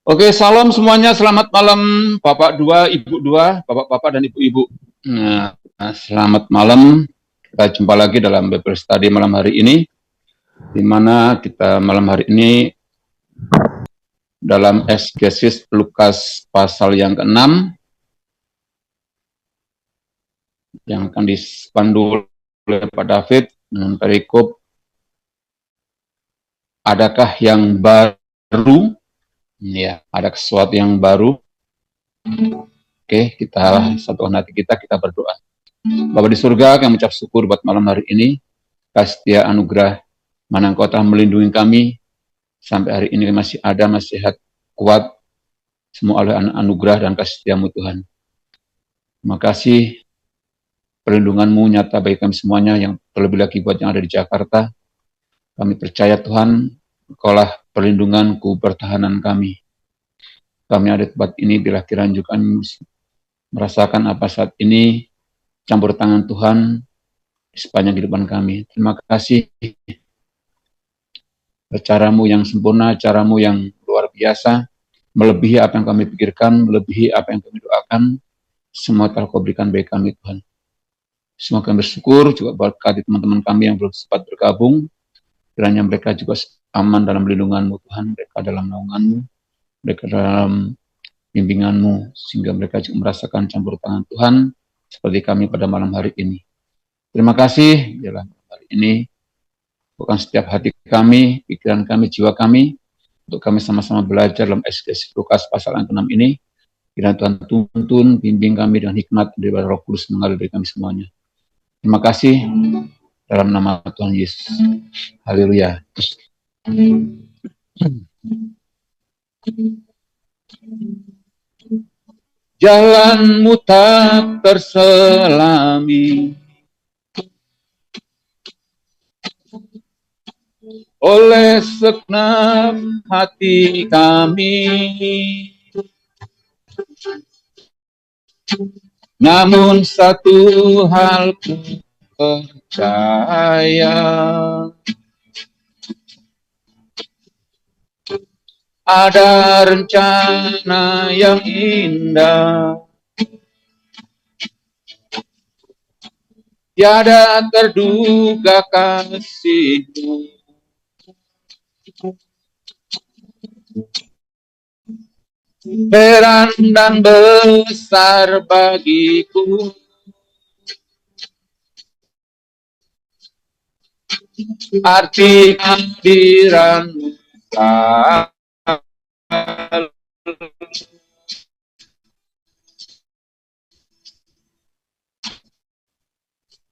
Oke, salam semuanya. Selamat malam, Bapak dua, Ibu dua, Bapak-bapak dan Ibu-ibu. Nah, selamat malam. Kita jumpa lagi dalam Bible Study malam hari ini, di mana kita malam hari ini dalam Eksegesis Lukas pasal yang ke-6, yang akan dipandu oleh Pak David dengan perikop adakah yang baru? Ya, ada sesuatu yang baru. Oke, kita satukan hati kita berdoa. Bapa di surga, kami mengucap syukur buat malam hari ini. Kasih setia anugerah, mana Engkau telah melindungi kami sampai hari ini masih ada, masih sehat, kuat, semua oleh anugerah dan kasih setiamu Tuhan. Terima kasih perlindungan-Mu nyata bagi kami semuanya, yang terlebih lagi buat yang ada di Jakarta. Kami percaya Tuhan, Engkaulah perlindunganku, pertahanan kami. Kami ada di tempat ini, bila kiranya juga merasakan apa saat ini, campur tangan Tuhan di sepanjang kehidupan kami. Terima kasih caramu yang sempurna, caramu yang luar biasa, melebihi apa yang kami pikirkan, melebihi apa yang kami doakan, semua telah Kau berikan bagi kami Tuhan. Semua kami bersyukur, juga berkati teman-teman kami yang belum sempat bergabung, kiranya mereka juga aman dalam lindungan-Mu Tuhan, mereka dalam naungan-Mu, mereka dalam bimbingan-Mu, sehingga mereka juga merasakan campur tangan Tuhan, seperti kami pada malam hari ini. Terima kasih, dalam hari ini, bukan setiap hati kami, pikiran kami, jiwa kami, untuk kami sama-sama belajar dalam Eksegesis Lukas pasal yang ke-6 ini. Kiranya Tuhan tuntun, bimbing kami dengan hikmat dari Roh Kudus mengalir dari kami semuanya. Terima kasih dalam nama Tuhan Yesus. Haleluya. Jalanmu tak terselami oleh segenap hati kami, namun satu hal ku percaya, ada rencana yang indah, tiada terduga kasih-Mu. Heran dan besar bagiku, arti kehadiran-Mu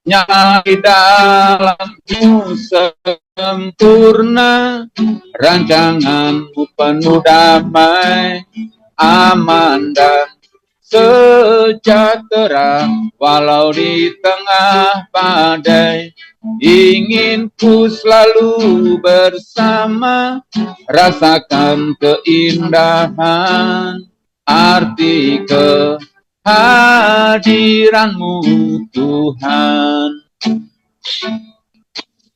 nyata di dalam-Mu sempurna, rancangan-Mu penuh damai, aman dan sejahtera, walau di tengah badai. Ingin ku selalu bersama, rasakan keindahan, arti kehadiran-Mu Tuhan.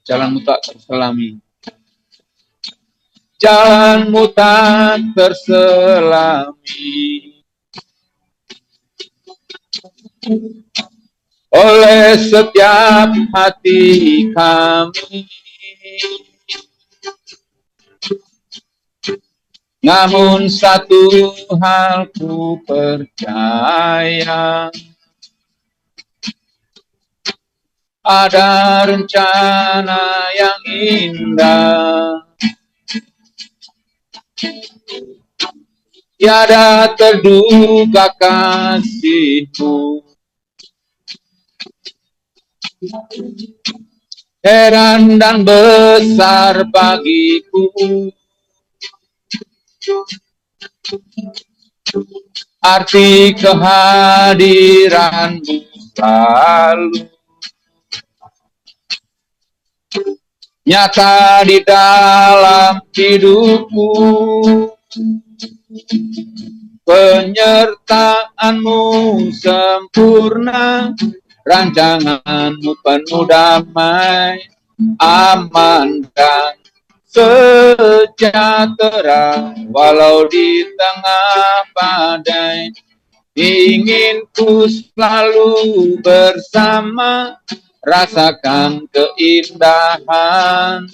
Jalan-Mu tak terselami, jalan-Mu tak terselami oleh setiap hati kami, namun satu hal ku percaya, ada rencana yang indah, tiada terduga kasih-Mu. Heran dan besar bagiku, arti kehadiran-Mu selalu nyata di dalam hidupku. Penyertaan-Mu sempurna, rancangan-Mu penuh damai, aman dan sejahtera walau di tengah badai. Ingin ku selalu bersama, rasakan keindahan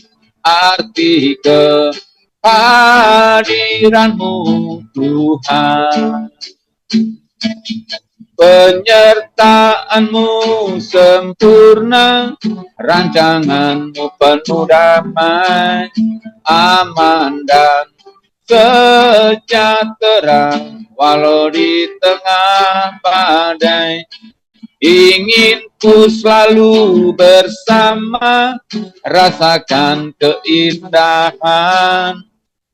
arti kehadiranmu Tuhan. Penyertaanmu sempurna, rancanganmu penuh damai, aman dan sejahtera walau di tengah badai. Ingin ku selalu bersama, rasakan keindahan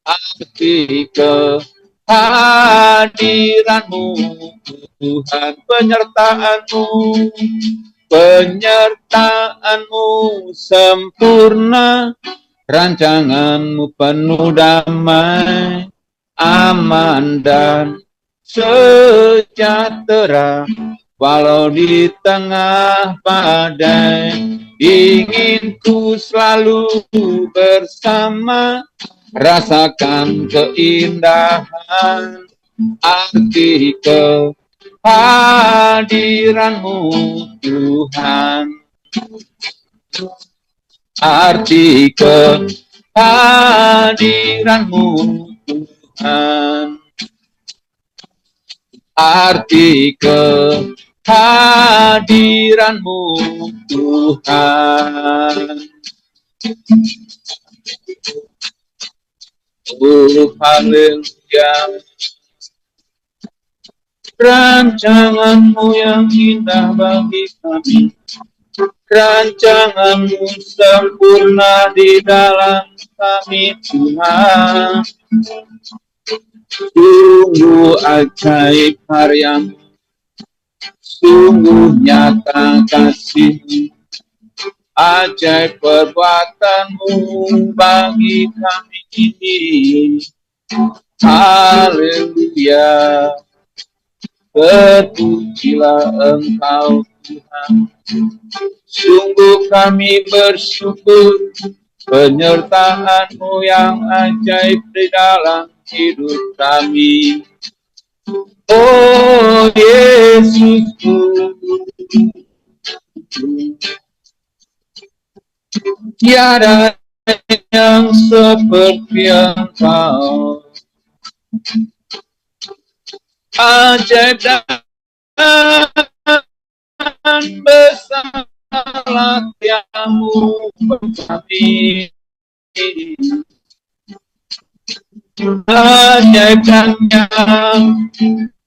arti kehadiranmu Tuhan. Penyertaanmu sempurna, rancanganmu penuh damai, aman dan sejahtera walau di tengah badai. Ingin ku selalu bersama, rasakan keindahan arti kehadiranmu Tuhan. Arti kehadiranmu Tuhan. Arti kehadiranmu Tuhan. Oh haleluya. Rancanganmu yang indah bagi kami, rancanganmu sempurna di dalam kami Tuhan. Sungguh ajaib karyamu, sungguh nyata kasihmu, ajaib perbuatanmu bagi kami ini. Haleluya. Terpujilah Engkau Tuhan. Sungguh kami bersyukur penyertaan-Mu yang ajaib di dalam hidup kami. Oh Yesusku, tiada yang seperti Engkau. Ajaib dan besarlah tiap-Mu kami. Ajaib dan yang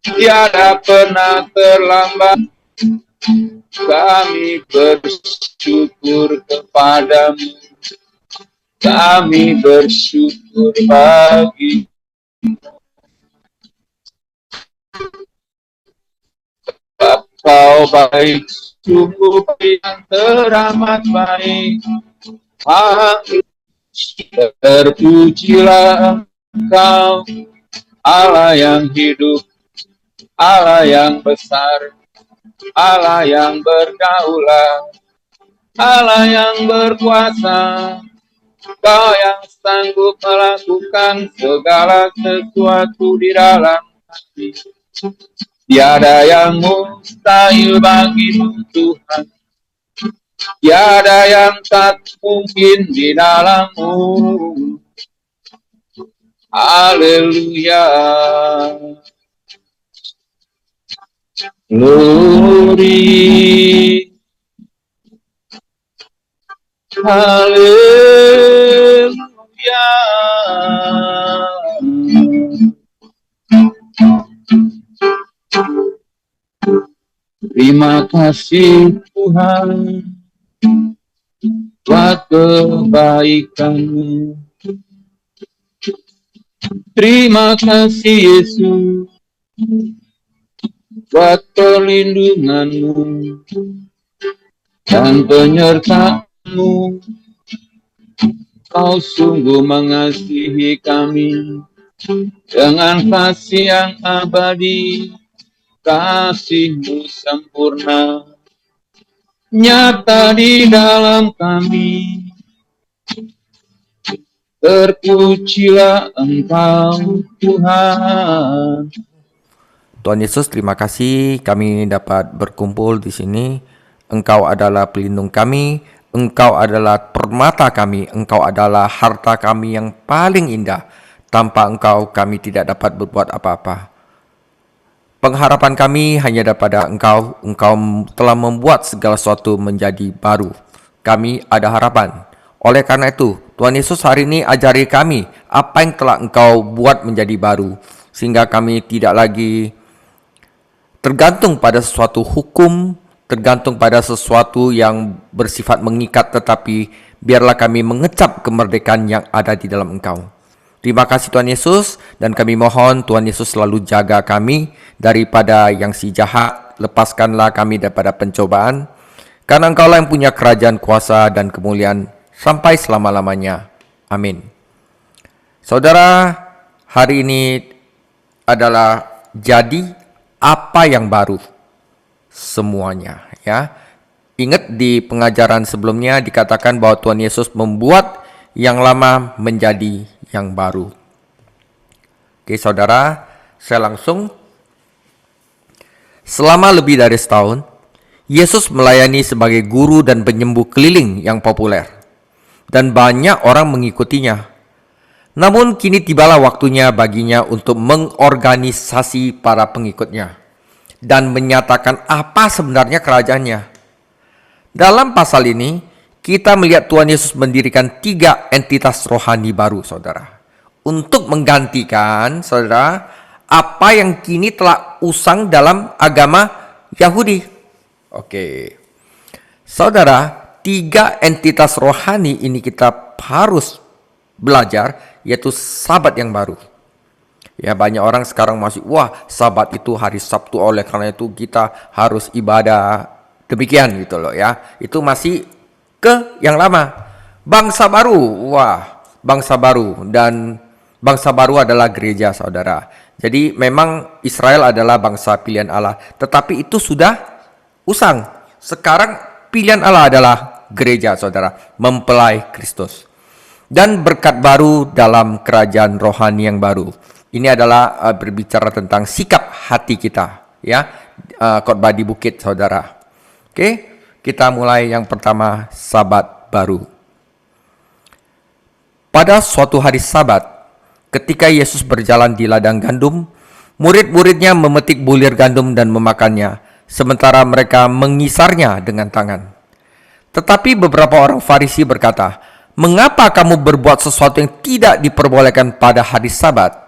tiada pernah terlambat. Kami bersyukur kepadamu. Kami bersyukur bagi Kau baik, sungguh yang teramat baik. Terpujilah Engkau, Allah yang hidup, Allah yang besar, Allah yang berdaulat, Allah yang berkuasa. Kau yang sanggup melakukan segala sesuatu di dalam hati. Tiada yang mustahil bagimu Tuhan. Tiada yang tak mungkin di dalam-Mu. Haleluya. Glory. Haleluya. Terima kasih Tuhan buat kebaikan-Mu. Terima kasih Yesus buat perlindungan-Mu dan penyertaan-Mu. Kau sungguh mengasihi kami dengan kasih yang abadi. Kasih-Mu sempurna nyata di dalam kami. terpujilah Engkau Tuhan. Tuhan Yesus, terima kasih kami dapat berkumpul di sini. Engkau adalah pelindung kami, Engkau adalah permata kami, Engkau adalah harta kami yang paling indah. Tanpa Engkau, kami tidak dapat berbuat apa-apa. Pengharapan kami hanya daripada Engkau. Engkau telah membuat segala sesuatu menjadi baru. Kami ada harapan. Oleh karena itu, Tuhan Yesus hari ini ajari kami apa yang telah Engkau buat menjadi baru. Sehingga kami tidak lagi tergantung pada sesuatu hukum, tergantung pada sesuatu yang bersifat mengikat, tetapi biarlah kami mengecap kemerdekaan yang ada di dalam Engkau. Terima kasih Tuhan Yesus, dan kami mohon Tuhan Yesus selalu jaga kami daripada yang si jahat. Lepaskanlah kami daripada pencobaan, karena Engkaulah yang punya kerajaan, kuasa, dan kemuliaan sampai selama-lamanya. Amin. Saudara, hari ini adalah jadi apa yang baru semuanya, ya. Ingat di pengajaran sebelumnya dikatakan bahwa Tuhan Yesus membuat yang lama menjadi yang baru. Oke, saudara, saya langsung. Selama lebih dari setahun, Yesus melayani sebagai guru dan penyembuh keliling yang populer, dan banyak orang mengikutinya. Namun kini tibalah waktunya baginya untuk mengorganisasi para pengikutnya dan menyatakan apa sebenarnya kerajaannya. Dalam pasal ini, kita melihat Tuhan Yesus mendirikan 3 entitas rohani baru, saudara. Untuk menggantikan, saudara, apa yang kini telah usang dalam agama Yahudi. Oke. Saudara, 3 entitas rohani ini kita harus belajar, yaitu Sabat yang baru. Ya, banyak orang sekarang masih, wah, Sabat itu hari Sabtu, oleh karena itu kita harus ibadah demikian gitu loh ya. Itu masih ke yang lama. Bangsa baru, wah, bangsa baru, dan bangsa baru adalah gereja, saudara. Jadi memang Israel adalah bangsa pilihan Allah, tetapi itu sudah usang. Sekarang pilihan Allah adalah gereja, saudara, mempelai Kristus. Dan berkat baru dalam kerajaan rohani yang baru. Ini adalah berbicara tentang sikap hati kita, ya. Khotbah di bukit, saudara. Oke. Kita mulai yang pertama, Sabat baru. Pada suatu hari Sabat, ketika Yesus berjalan di ladang gandum, murid-muridnya memetik bulir gandum dan memakannya, sementara mereka mengisarnya dengan tangan. Tetapi beberapa orang Farisi berkata, "Mengapa kamu berbuat sesuatu yang tidak diperbolehkan pada hari Sabat?"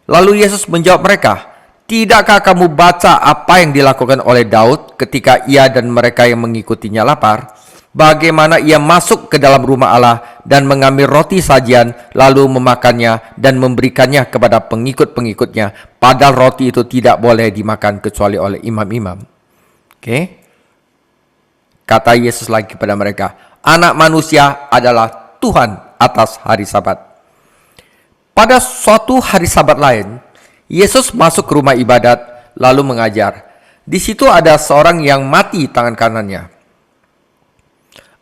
Lalu Yesus menjawab mereka, "Tidakkah kamu baca apa yang dilakukan oleh Daud ketika ia dan mereka yang mengikutinya lapar? Bagaimana ia masuk ke dalam rumah Allah dan mengambil roti sajian, lalu memakannya dan memberikannya kepada pengikut-pengikutnya, padahal roti itu tidak boleh dimakan kecuali oleh imam-imam." Oke. Kata Yesus lagi kepada mereka, "Anak manusia adalah Tuhan atas hari Sabat." Pada suatu hari Sabat lain, Yesus masuk ke rumah ibadat lalu mengajar. Di situ ada seorang yang mati tangan kanannya.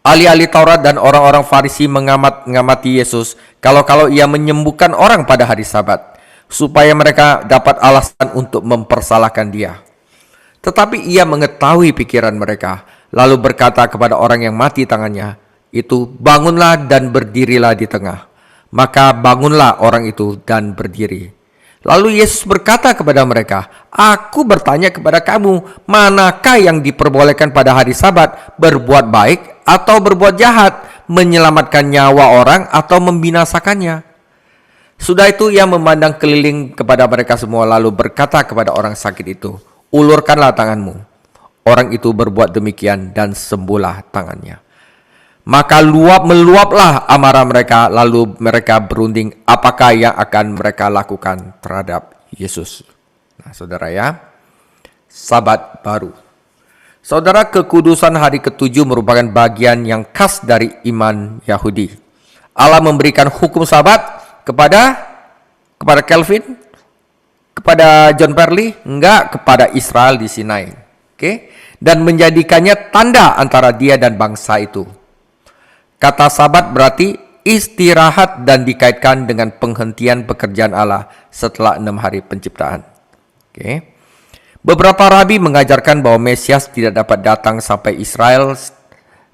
Ahli-ahli Taurat dan orang-orang Farisi mengamati Yesus kalau ia menyembuhkan orang pada hari Sabat, supaya mereka dapat alasan untuk mempersalahkan dia. Tetapi ia mengetahui pikiran mereka, lalu berkata kepada orang yang mati tangannya itu, "Bangunlah dan berdirilah di tengah." Maka bangunlah orang itu dan berdiri. Lalu Yesus berkata kepada mereka, "Aku bertanya kepada kamu, manakah yang diperbolehkan pada hari Sabat, berbuat baik atau berbuat jahat, menyelamatkan nyawa orang atau membinasakannya?" Sudah itu ia memandang keliling kepada mereka semua, lalu berkata kepada orang sakit itu, "Ulurkanlah tanganmu." Orang itu berbuat demikian dan sembuhlah tangannya. Maka meluaplah amarah mereka, lalu mereka berunding apakah yang akan mereka lakukan terhadap Yesus. Nah, saudara ya, Sabat baru. Saudara, kekudusan hari ke-7 merupakan bagian yang khas dari iman Yahudi. Allah memberikan hukum Sabat kepada Calvin, kepada John Perley, enggak, kepada Israel di Sinai. Oke? Dan menjadikannya tanda antara dia dan bangsa itu. Kata Sabat berarti istirahat dan dikaitkan dengan penghentian pekerjaan Allah setelah 6 hari penciptaan. Oke. Beberapa rabi mengajarkan bahwa Mesias tidak dapat datang sampai Israel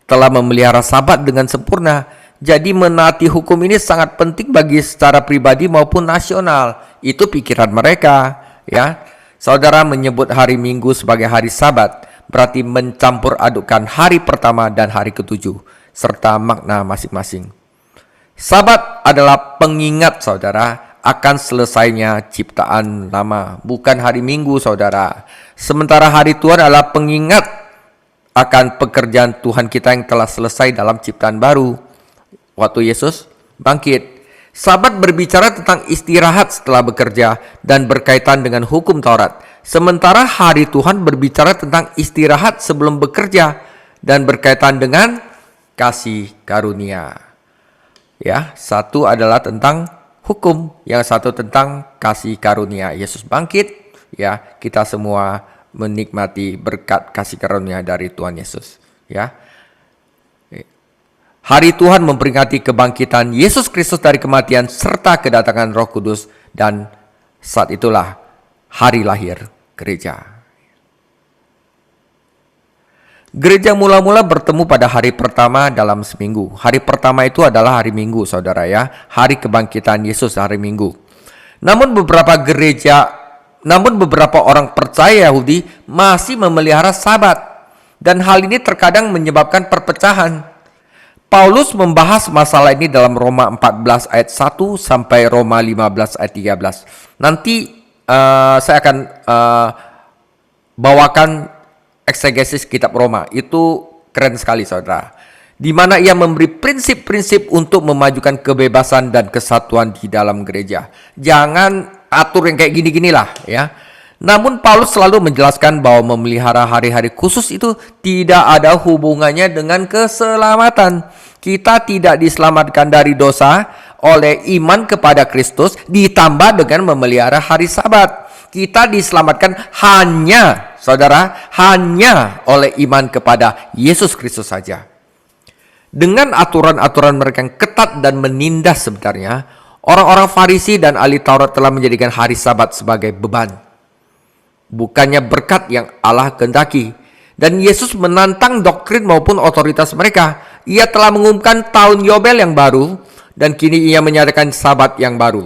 telah memelihara Sabat dengan sempurna. Jadi menaati hukum ini sangat penting bagi secara pribadi maupun nasional. Itu pikiran mereka, ya. Saudara menyebut hari Minggu sebagai hari Sabat, berarti mencampur adukan hari pertama dan hari ketujuh, serta makna masing-masing. Sabat adalah pengingat, saudara, akan selesainya ciptaan lama, bukan hari Minggu, saudara. Sementara hari Tuhan adalah pengingat akan pekerjaan Tuhan kita yang telah selesai dalam ciptaan baru waktu Yesus bangkit. Sabat berbicara tentang istirahat setelah bekerja dan berkaitan dengan hukum Taurat. Sementara hari Tuhan berbicara tentang istirahat sebelum bekerja dan berkaitan dengan kasih karunia. Ya, satu adalah tentang hukum, yang satu tentang kasih karunia. Yesus bangkit, ya, kita semua menikmati berkat kasih karunia dari Tuhan Yesus, ya. Hari Tuhan memperingati kebangkitan Yesus Kristus dari kematian serta kedatangan Roh Kudus, dan saat itulah hari lahir gereja. Gereja mula-mula bertemu pada hari pertama dalam seminggu. Hari pertama itu adalah hari Minggu, saudara, ya. Hari kebangkitan Yesus, hari Minggu. Namun beberapa orang percaya Yahudi masih memelihara Sabat, dan hal ini terkadang menyebabkan perpecahan. Paulus membahas masalah ini dalam Roma 14 ayat 1 sampai Roma 15 ayat 13. Nanti saya akan bawakan eksegesis kitab Roma. Itu keren sekali, saudara. Di mana ia memberi prinsip-prinsip untuk memajukan kebebasan dan kesatuan di dalam gereja. Jangan atur yang kayak gini-ginilah, ya. Namun Paulus selalu menjelaskan bahwa memelihara hari-hari khusus itu tidak ada hubungannya dengan keselamatan. Kita tidak diselamatkan dari dosa oleh iman kepada Kristus ditambah dengan memelihara hari Sabat. Kita diselamatkan hanya, saudara, hanya oleh iman kepada Yesus Kristus saja. Dengan aturan-aturan mereka yang ketat dan menindas sebenarnya, orang-orang Farisi dan ahli Taurat telah menjadikan hari Sabat sebagai beban, bukannya berkat yang Allah kehendaki. Dan Yesus menantang doktrin maupun otoritas mereka. Ia telah mengumumkan tahun Yobel yang baru, dan kini ia menyatakan Sabat yang baru.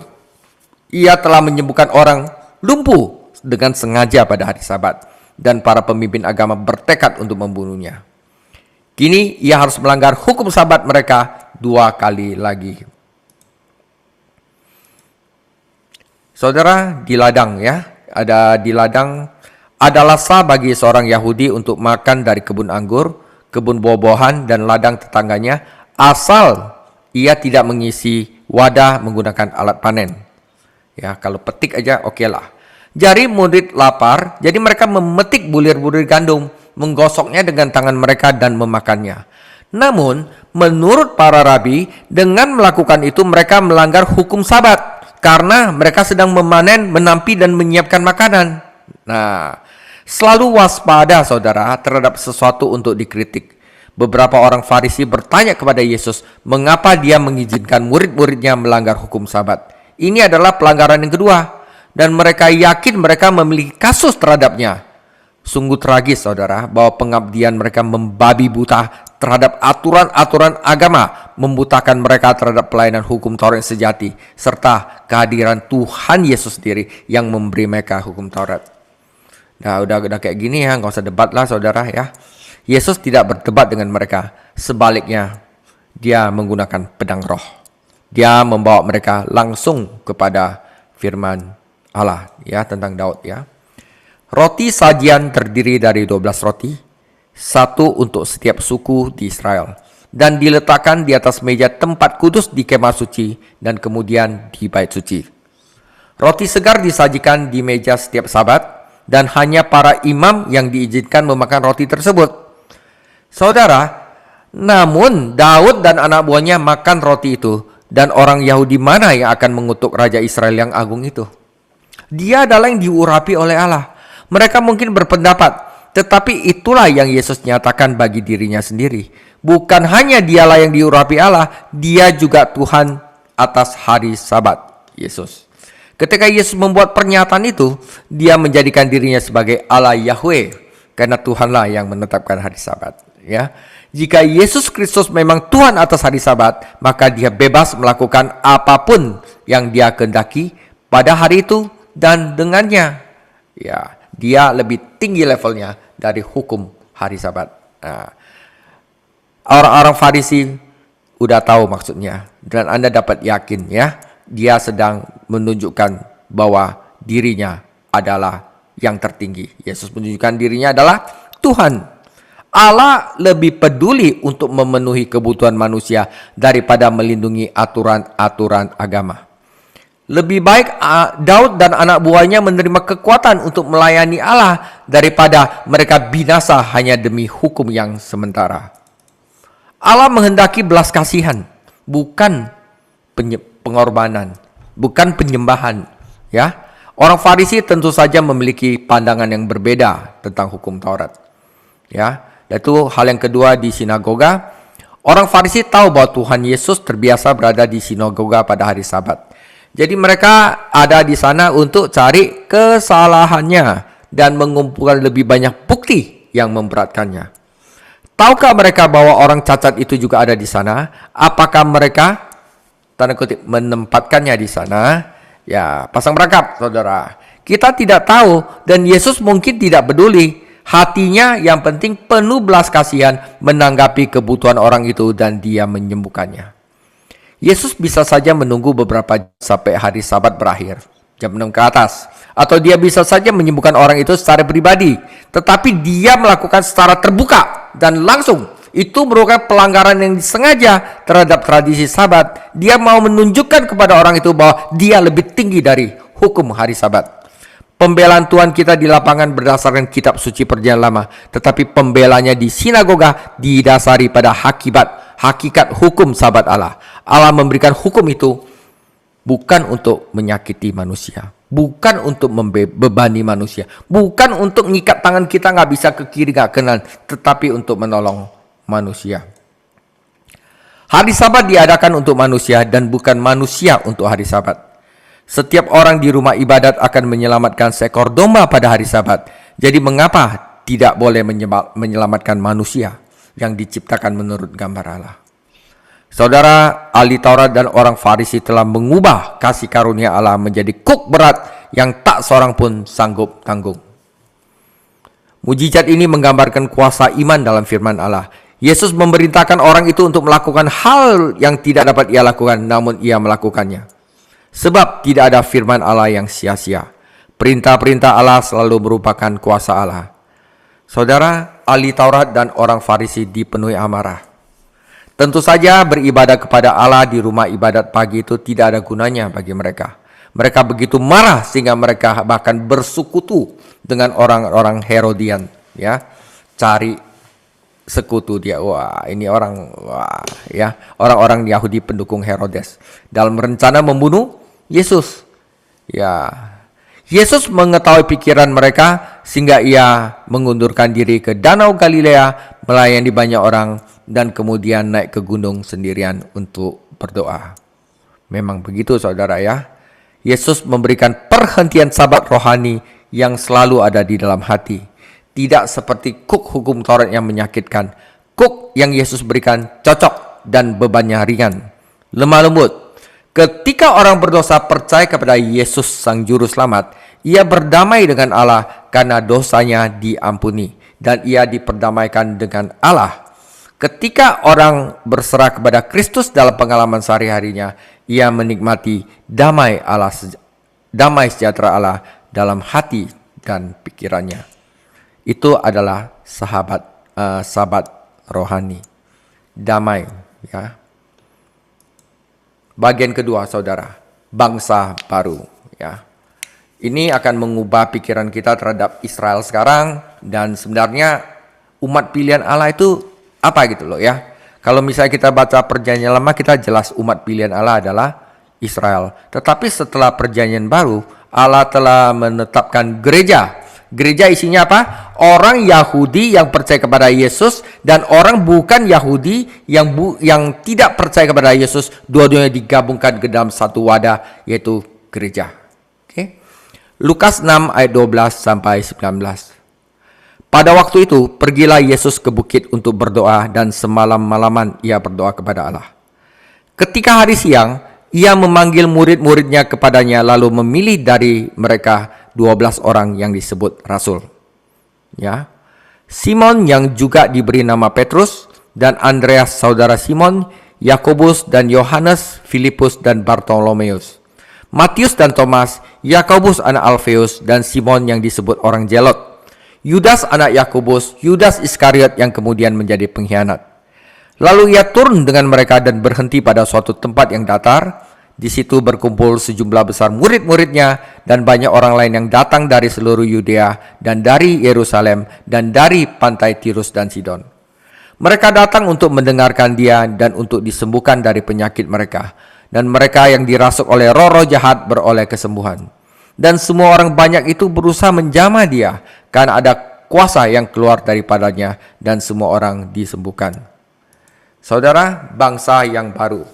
Ia telah menyembuhkan orang lumpuh dengan sengaja pada hari Sabat, dan para pemimpin agama bertekad untuk membunuhnya. Kini ia harus melanggar hukum Sabat mereka 2 kali lagi. Saudara, di ladang, ya, di ladang adalah sah bagi seorang Yahudi untuk makan dari kebun anggur, kebun buah-buahan, dan ladang tetangganya, asal ia tidak mengisi wadah menggunakan alat panen. Ya, kalau petik aja oke lah. Jadi murid lapar, jadi mereka memetik bulir-bulir gandum, menggosoknya dengan tangan mereka dan memakannya. Namun, menurut para rabi, dengan melakukan itu mereka melanggar hukum Sabat, karena mereka sedang memanen, menampi, dan menyiapkan makanan. Nah, selalu waspada, saudara, terhadap sesuatu untuk dikritik. Beberapa orang Farisi bertanya kepada Yesus, mengapa dia mengizinkan murid-muridnya melanggar hukum Sabat. Ini adalah pelanggaran yang kedua, dan mereka yakin mereka memiliki kasus terhadapnya. Sungguh tragis, saudara, bahwa pengabdian mereka membabi buta terhadap aturan-aturan agama, membutakan mereka terhadap pelayanan hukum Taurat yang sejati, serta kehadiran Tuhan Yesus sendiri yang memberi mereka hukum Taurat. Nah, udah kayak gini ya, nggak usah debat lah, saudara, ya. Yesus tidak berdebat dengan mereka. Sebaliknya, dia menggunakan pedang roh. Dia membawa mereka langsung kepada firman Allah, ya, tentang Daud, ya. Roti sajian terdiri dari 12 roti, satu untuk setiap suku di Israel, dan diletakkan di atas meja tempat kudus di kemah suci dan kemudian di bait suci. Roti segar disajikan di meja setiap Sabat, dan hanya para imam yang diizinkan memakan roti tersebut. Saudara, namun Daud dan anak buahnya makan roti itu, dan orang Yahudi mana yang akan mengutuk Raja Israel yang agung itu? Dia adalah yang diurapi oleh Allah. Mereka mungkin berpendapat, tetapi itulah yang Yesus nyatakan bagi dirinya sendiri. Bukan hanya dialah yang diurapi Allah, dia juga Tuhan atas hari Sabat, Yesus. Ketika Yesus membuat pernyataan itu, dia menjadikan dirinya sebagai Allah Yahweh, karena Tuhanlah yang menetapkan hari Sabat. Ya, jika Yesus Kristus memang Tuhan atas hari Sabat, maka dia bebas melakukan apapun yang dia kehendaki pada hari itu dan dengannya. Ya, dia lebih tinggi levelnya dari hukum hari Sabat. Nah, orang-orang Farisi udah tahu maksudnya, dan Anda dapat yakin ya, dia sedang menunjukkan bahwa dirinya adalah yang tertinggi. Yesus menunjukkan dirinya adalah Tuhan. Allah lebih peduli untuk memenuhi kebutuhan manusia daripada melindungi aturan-aturan agama. Lebih baik Daud dan anak buahnya menerima kekuatan untuk melayani Allah daripada mereka binasa hanya demi hukum yang sementara. Allah menghendaki belas kasihan, bukan pengorbanan, bukan penyembahan. Ya, orang Farisi tentu saja memiliki pandangan yang berbeda tentang hukum Taurat. Ya, itu hal yang kedua di sinagoga. Orang Farisi tahu bahwa Tuhan Yesus terbiasa berada di sinagoga pada hari Sabat. Jadi mereka ada di sana untuk cari kesalahannya dan mengumpulkan lebih banyak bukti yang memberatkannya. Tahukah mereka bahwa orang cacat itu juga ada di sana? Apakah mereka, tanda kutip, menempatkannya di sana? Ya, pasang perangkap, saudara. Kita tidak tahu dan Yesus mungkin tidak peduli. Hatinya yang penting penuh belas kasihan menanggapi kebutuhan orang itu dan dia menyembuhkannya. Yesus bisa saja menunggu beberapa jam sampai hari Sabat berakhir, jam 6 ke atas. Atau dia bisa saja menyembuhkan orang itu secara pribadi. Tetapi dia melakukan secara terbuka dan langsung. Itu merupakan pelanggaran yang disengaja terhadap tradisi Sabat. Dia mau menunjukkan kepada orang itu bahwa dia lebih tinggi dari hukum hari Sabat. Pembelaan Tuhan kita di lapangan berdasarkan kitab suci Perjanjian Lama, tetapi pembelanya di sinagoga didasari pada hakikat hukum Sabat Allah. Allah memberikan hukum itu bukan untuk menyakiti manusia, bukan untuk membebani manusia, bukan untuk ngikat tangan kita nggak bisa ke kiri nggak kanan, tetapi untuk menolong manusia. Hari Sabat diadakan untuk manusia dan bukan manusia untuk hari Sabat. Setiap orang di rumah ibadat akan menyelamatkan seekor domba pada hari Sabat. Jadi mengapa tidak boleh menyelamatkan manusia yang diciptakan menurut gambar Allah? Saudara, ahli Taurat dan orang Farisi telah mengubah kasih karunia Allah menjadi kuk berat yang tak seorang pun sanggup tanggung. Mujizat ini menggambarkan kuasa iman dalam firman Allah. Yesus memerintahkan orang itu untuk melakukan hal yang tidak dapat ia lakukan, namun ia melakukannya. Sebab tidak ada firman Allah yang sia-sia. Perintah-perintah Allah selalu merupakan kuasa Allah. Saudara, ahli Taurat dan orang Farisi dipenuhi amarah. Tentu saja beribadah kepada Allah di rumah ibadat pagi itu tidak ada gunanya bagi mereka. Mereka begitu marah sehingga mereka bahkan bersekutu dengan orang-orang Herodian. Ya, cari sekutu dia. Wah, ini orang, ya, orang-orang Yahudi pendukung Herodes dalam rencana membunuh Yesus. Ya, Yesus mengetahui pikiran mereka sehingga ia mengundurkan diri ke Danau Galilea, melayani banyak orang dan kemudian naik ke gunung sendirian untuk berdoa. Memang begitu saudara ya. Yesus memberikan perhentian Sabat rohani yang selalu ada di dalam hati. Tidak seperti kuk hukum Taurat yang menyakitkan. Kuk yang Yesus berikan cocok dan bebannya ringan, lemah lembut. Ketika orang berdosa percaya kepada Yesus Sang Juru Selamat, ia berdamai dengan Allah karena dosanya diampuni dan ia diperdamaikan dengan Allah. Ketika orang berserah kepada Kristus dalam pengalaman sehari-harinya, ia menikmati damai Allah, damai sejahtera Allah dalam hati dan pikirannya. Itu adalah sahabat rohani, damai, ya. Bagian kedua, saudara, bangsa baru, ya. Ini akan mengubah pikiran kita terhadap Israel sekarang dan sebenarnya umat pilihan Allah itu apa gitu loh ya. Kalau misalnya kita baca Perjanjian Lama, kita jelas umat pilihan Allah adalah Israel. Tetapi setelah Perjanjian Baru, Allah telah menetapkan gereja Gereja isinya apa? Orang Yahudi yang percaya kepada Yesus dan orang bukan Yahudi yang tidak percaya kepada Yesus. Dua-duanya digabungkan ke dalam satu wadah, yaitu gereja. Oke. Lukas 6 ayat 12 sampai 19. Pada waktu itu, pergilah Yesus ke bukit untuk berdoa dan semalam-malaman ia berdoa kepada Allah. Ketika hari siang, ia memanggil murid-muridnya kepadanya lalu memilih dari mereka 12 orang yang disebut rasul. Ya. Simon yang juga diberi nama Petrus dan Andreas saudara Simon, Yakobus dan Yohanes, Filipus dan Bartolomeus, Matius dan Thomas, Yakobus anak Alfeus dan Simon yang disebut orang Zelot, Yudas anak Yakobus, Yudas Iskariot yang kemudian menjadi pengkhianat. Lalu ia turun dengan mereka dan berhenti pada suatu tempat yang datar. Di situ berkumpul sejumlah besar murid-muridnya dan banyak orang lain yang datang dari seluruh Yudea dan dari Yerusalem dan dari pantai Tirus dan Sidon. Mereka datang untuk mendengarkan dia dan untuk disembuhkan dari penyakit mereka. Dan mereka yang dirasuk oleh roh-roh jahat beroleh kesembuhan. Dan semua orang banyak itu berusaha menjamah dia, karena ada kuasa yang keluar daripadanya dan semua orang disembuhkan. Saudara, bangsa yang baru.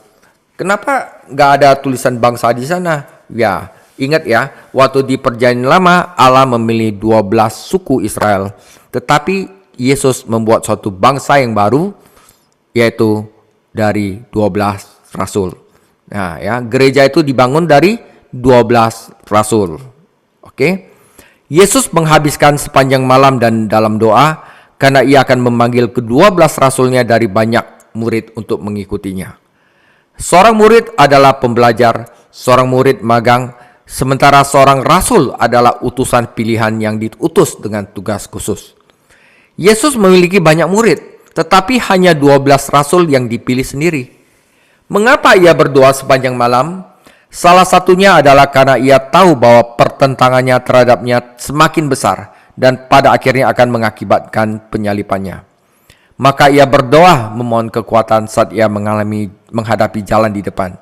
Kenapa nggak ada tulisan bangsa di sana? Ya, ingat ya, waktu di Perjanjian Lama Allah memilih 12 suku Israel, tetapi Yesus membuat suatu bangsa yang baru, yaitu dari 12 rasul. Nah, ya, gereja itu dibangun dari 12 rasul. Oke. Yesus menghabiskan sepanjang malam dan dalam doa karena ia akan memanggil ke-12 rasulnya dari banyak murid untuk mengikutinya. Seorang murid adalah pembelajar, seorang murid magang, sementara seorang rasul adalah utusan pilihan yang diutus dengan tugas khusus. Yesus memiliki banyak murid, tetapi hanya 12 rasul yang dipilih sendiri. Mengapa ia berdoa sepanjang malam? Salah satunya adalah karena ia tahu bahwa pertentangannya terhadapnya semakin besar dan pada akhirnya akan mengakibatkan penyalipannya. Maka ia berdoa memohon kekuatan saat ia menghadapi jalan di depan.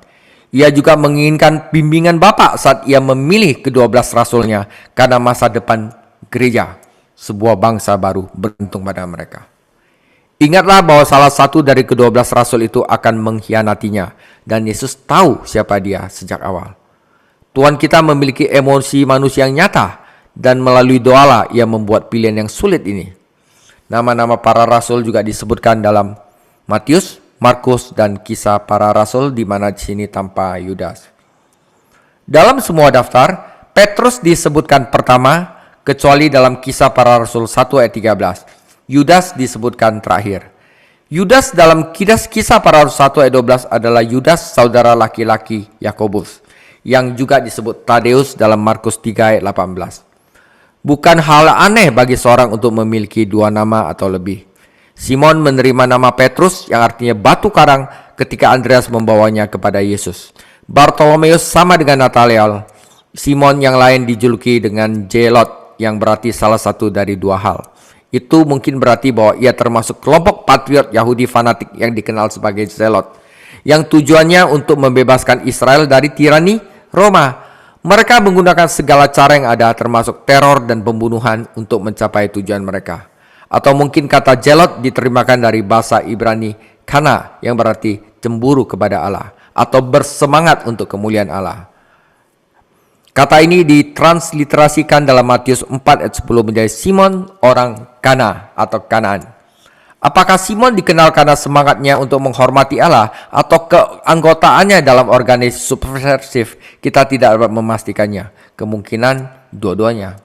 Ia juga menginginkan bimbingan Bapa saat ia memilih ke-12 rasulnya karena masa depan gereja, sebuah bangsa baru bergantung pada mereka. Ingatlah bahwa salah satu dari ke-12 rasul itu akan mengkhianatinya dan Yesus tahu siapa dia sejak awal. Tuhan kita memiliki emosi manusia yang nyata dan melalui doalah ia membuat pilihan yang sulit ini. Nama-nama para rasul juga disebutkan dalam Matius, Markus, dan Kisah Para Rasul di mana di sini tanpa Yudas. Dalam semua daftar, Petrus disebutkan pertama kecuali dalam Kisah Para Rasul 1 ayat 13. Yudas disebutkan terakhir. Yudas dalam Kisah Para Rasul 1 ayat 12 adalah Yudas saudara laki-laki Yakobus, yang juga disebut Tadeus dalam Markus 3 ayat 18. Bukan hal aneh bagi seorang untuk memiliki dua nama atau lebih. Simon menerima nama Petrus yang artinya batu karang ketika Andreas membawanya kepada Yesus. Bartolomeus sama dengan Nathanael. Simon yang lain dijuluki dengan Zelot yang berarti salah satu dari dua hal. Itu mungkin berarti bahwa ia termasuk kelompok patriot Yahudi fanatik yang dikenal sebagai Zelot, yang tujuannya untuk membebaskan Israel dari tirani Roma. Mereka menggunakan segala cara yang ada termasuk teror dan pembunuhan untuk mencapai tujuan mereka. Atau mungkin kata Zelot diterjemahkan dari bahasa Ibrani kana yang berarti cemburu kepada Allah atau bersemangat untuk kemuliaan Allah. Kata ini ditransliterasikan dalam Matius 4 ayat 10 menjadi Simon orang Kana atau Kanaan. Apakah Simon dikenal karena semangatnya untuk menghormati Allah atau keanggotaannya dalam organisasi subversif? Kita tidak dapat memastikannya. Kemungkinan dua-duanya.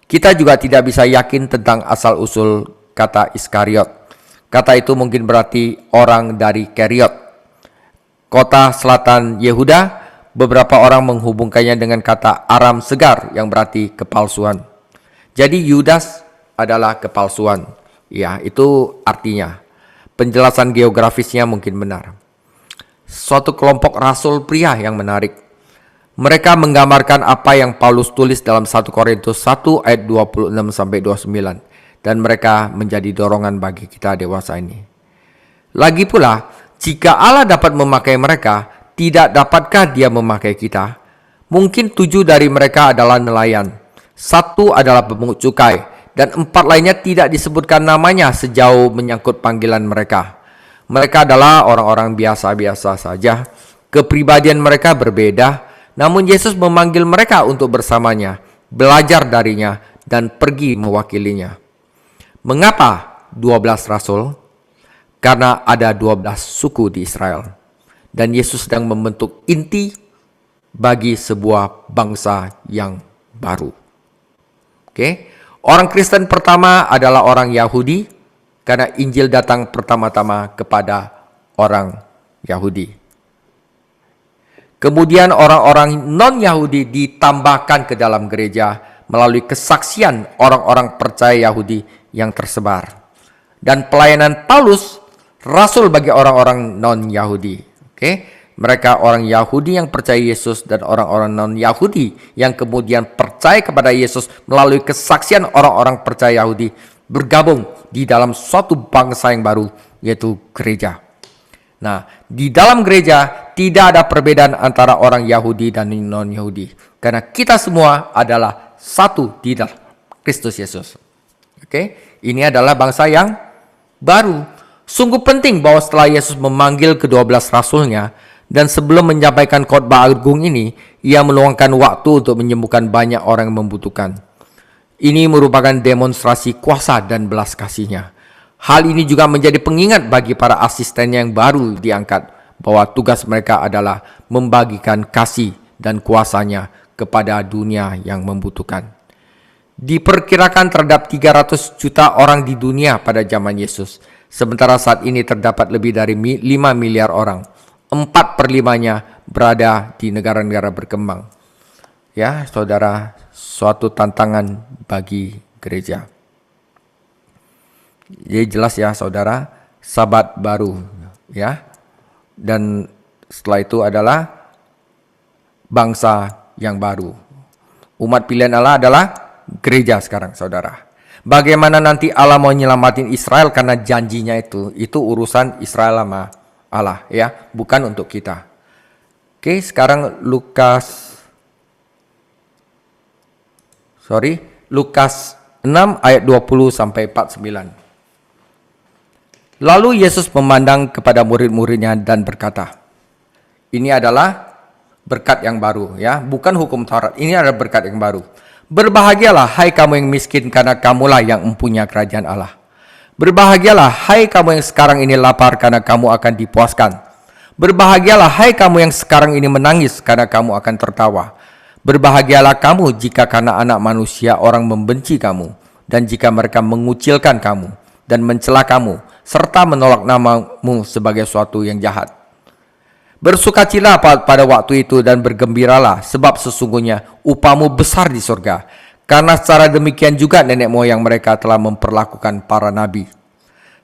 Kita juga tidak bisa yakin tentang asal-usul kata Iskariot. Kata itu mungkin berarti orang dari Keriot, kota selatan Yehuda. Beberapa orang menghubungkannya dengan kata Aram segar yang berarti kepalsuan. Jadi Yudas adalah kepalsuan. Ya, itu artinya. Penjelasan geografisnya mungkin benar. Suatu kelompok rasul pria yang menarik. Mereka menggambarkan apa yang Paulus tulis dalam 1 Korintus 1 ayat 26 sampai 29 dan mereka menjadi dorongan bagi kita dewasa ini. Lagi pula, jika Allah dapat memakai mereka, tidak dapatkah dia memakai kita? Mungkin 7 dari mereka adalah nelayan. Satu adalah pemungut cukai, dan 4 lainnya tidak disebutkan namanya sejauh menyangkut panggilan mereka. Mereka adalah orang-orang biasa-biasa saja. Kepribadian mereka berbeda, namun Yesus memanggil mereka untuk bersamanya, belajar darinya, dan pergi mewakilinya. Mengapa 12 rasul? Karena ada 12 suku di Israel. Dan Yesus sedang membentuk inti bagi sebuah bangsa yang baru. Oke, orang Kristen pertama adalah orang Yahudi, karena Injil datang pertama-tama kepada orang Yahudi. Kemudian orang-orang non-Yahudi ditambahkan ke dalam gereja melalui kesaksian orang-orang percaya Yahudi yang tersebar. Dan pelayanan Paulus, rasul bagi orang-orang non-Yahudi. Oke, mereka orang Yahudi yang percaya Yesus dan orang-orang non-Yahudi yang kemudian percaya kepada Yesus melalui kesaksian orang-orang percaya Yahudi bergabung di dalam suatu bangsa yang baru, yaitu gereja. Nah, di dalam gereja tidak ada perbedaan antara orang Yahudi dan non-Yahudi, karena kita semua adalah satu di dalam Kristus Yesus. Oke, ini adalah bangsa yang baru. Sungguh penting bahwa setelah Yesus memanggil ke-12 rasulnya, dan sebelum menyampaikan khotbah agung ini, ia meluangkan waktu untuk menyembuhkan banyak orang yang membutuhkan. Ini merupakan demonstrasi kuasa dan belas kasihnya. Hal ini juga menjadi pengingat bagi para asistennya yang baru diangkat, bahwa tugas mereka adalah membagikan kasih dan kuasanya kepada dunia yang membutuhkan. Diperkirakan terhadap 300 juta orang di dunia pada zaman Yesus, sementara saat ini terdapat lebih dari 5 miliar orang. 4/5-nya berada di negara-negara berkembang. Ya, saudara, suatu tantangan bagi gereja. Jadi jelas ya, saudara, sabat baru, ya. Dan setelah itu adalah bangsa yang baru. Umat pilihan Allah adalah gereja sekarang, saudara. Bagaimana nanti Allah mau nyelamatin Israel karena janjinya itu urusan Israel sama Allah, ya, bukan untuk kita. Oke, sekarang Lukas 6 ayat 20 sampai 49. Lalu Yesus memandang kepada murid-muridnya dan berkata, ini adalah berkat yang baru, ya, bukan hukum Taurat. Ini adalah berkat yang baru. Berbahagialah hai kamu yang miskin, karena kamulah yang mempunyai kerajaan Allah. Berbahagialah hai kamu yang sekarang ini lapar, karena kamu akan dipuaskan. Berbahagialah hai kamu yang sekarang ini menangis, karena kamu akan tertawa. Berbahagialah kamu jika karena anak manusia orang membenci kamu, dan jika mereka mengucilkan kamu dan mencela kamu, serta menolak namamu sebagai suatu yang jahat. Bersukacitalah pada waktu itu dan bergembiralah, sebab sesungguhnya upahmu besar di surga. Karena secara demikian juga nenek moyang mereka telah memperlakukan para nabi.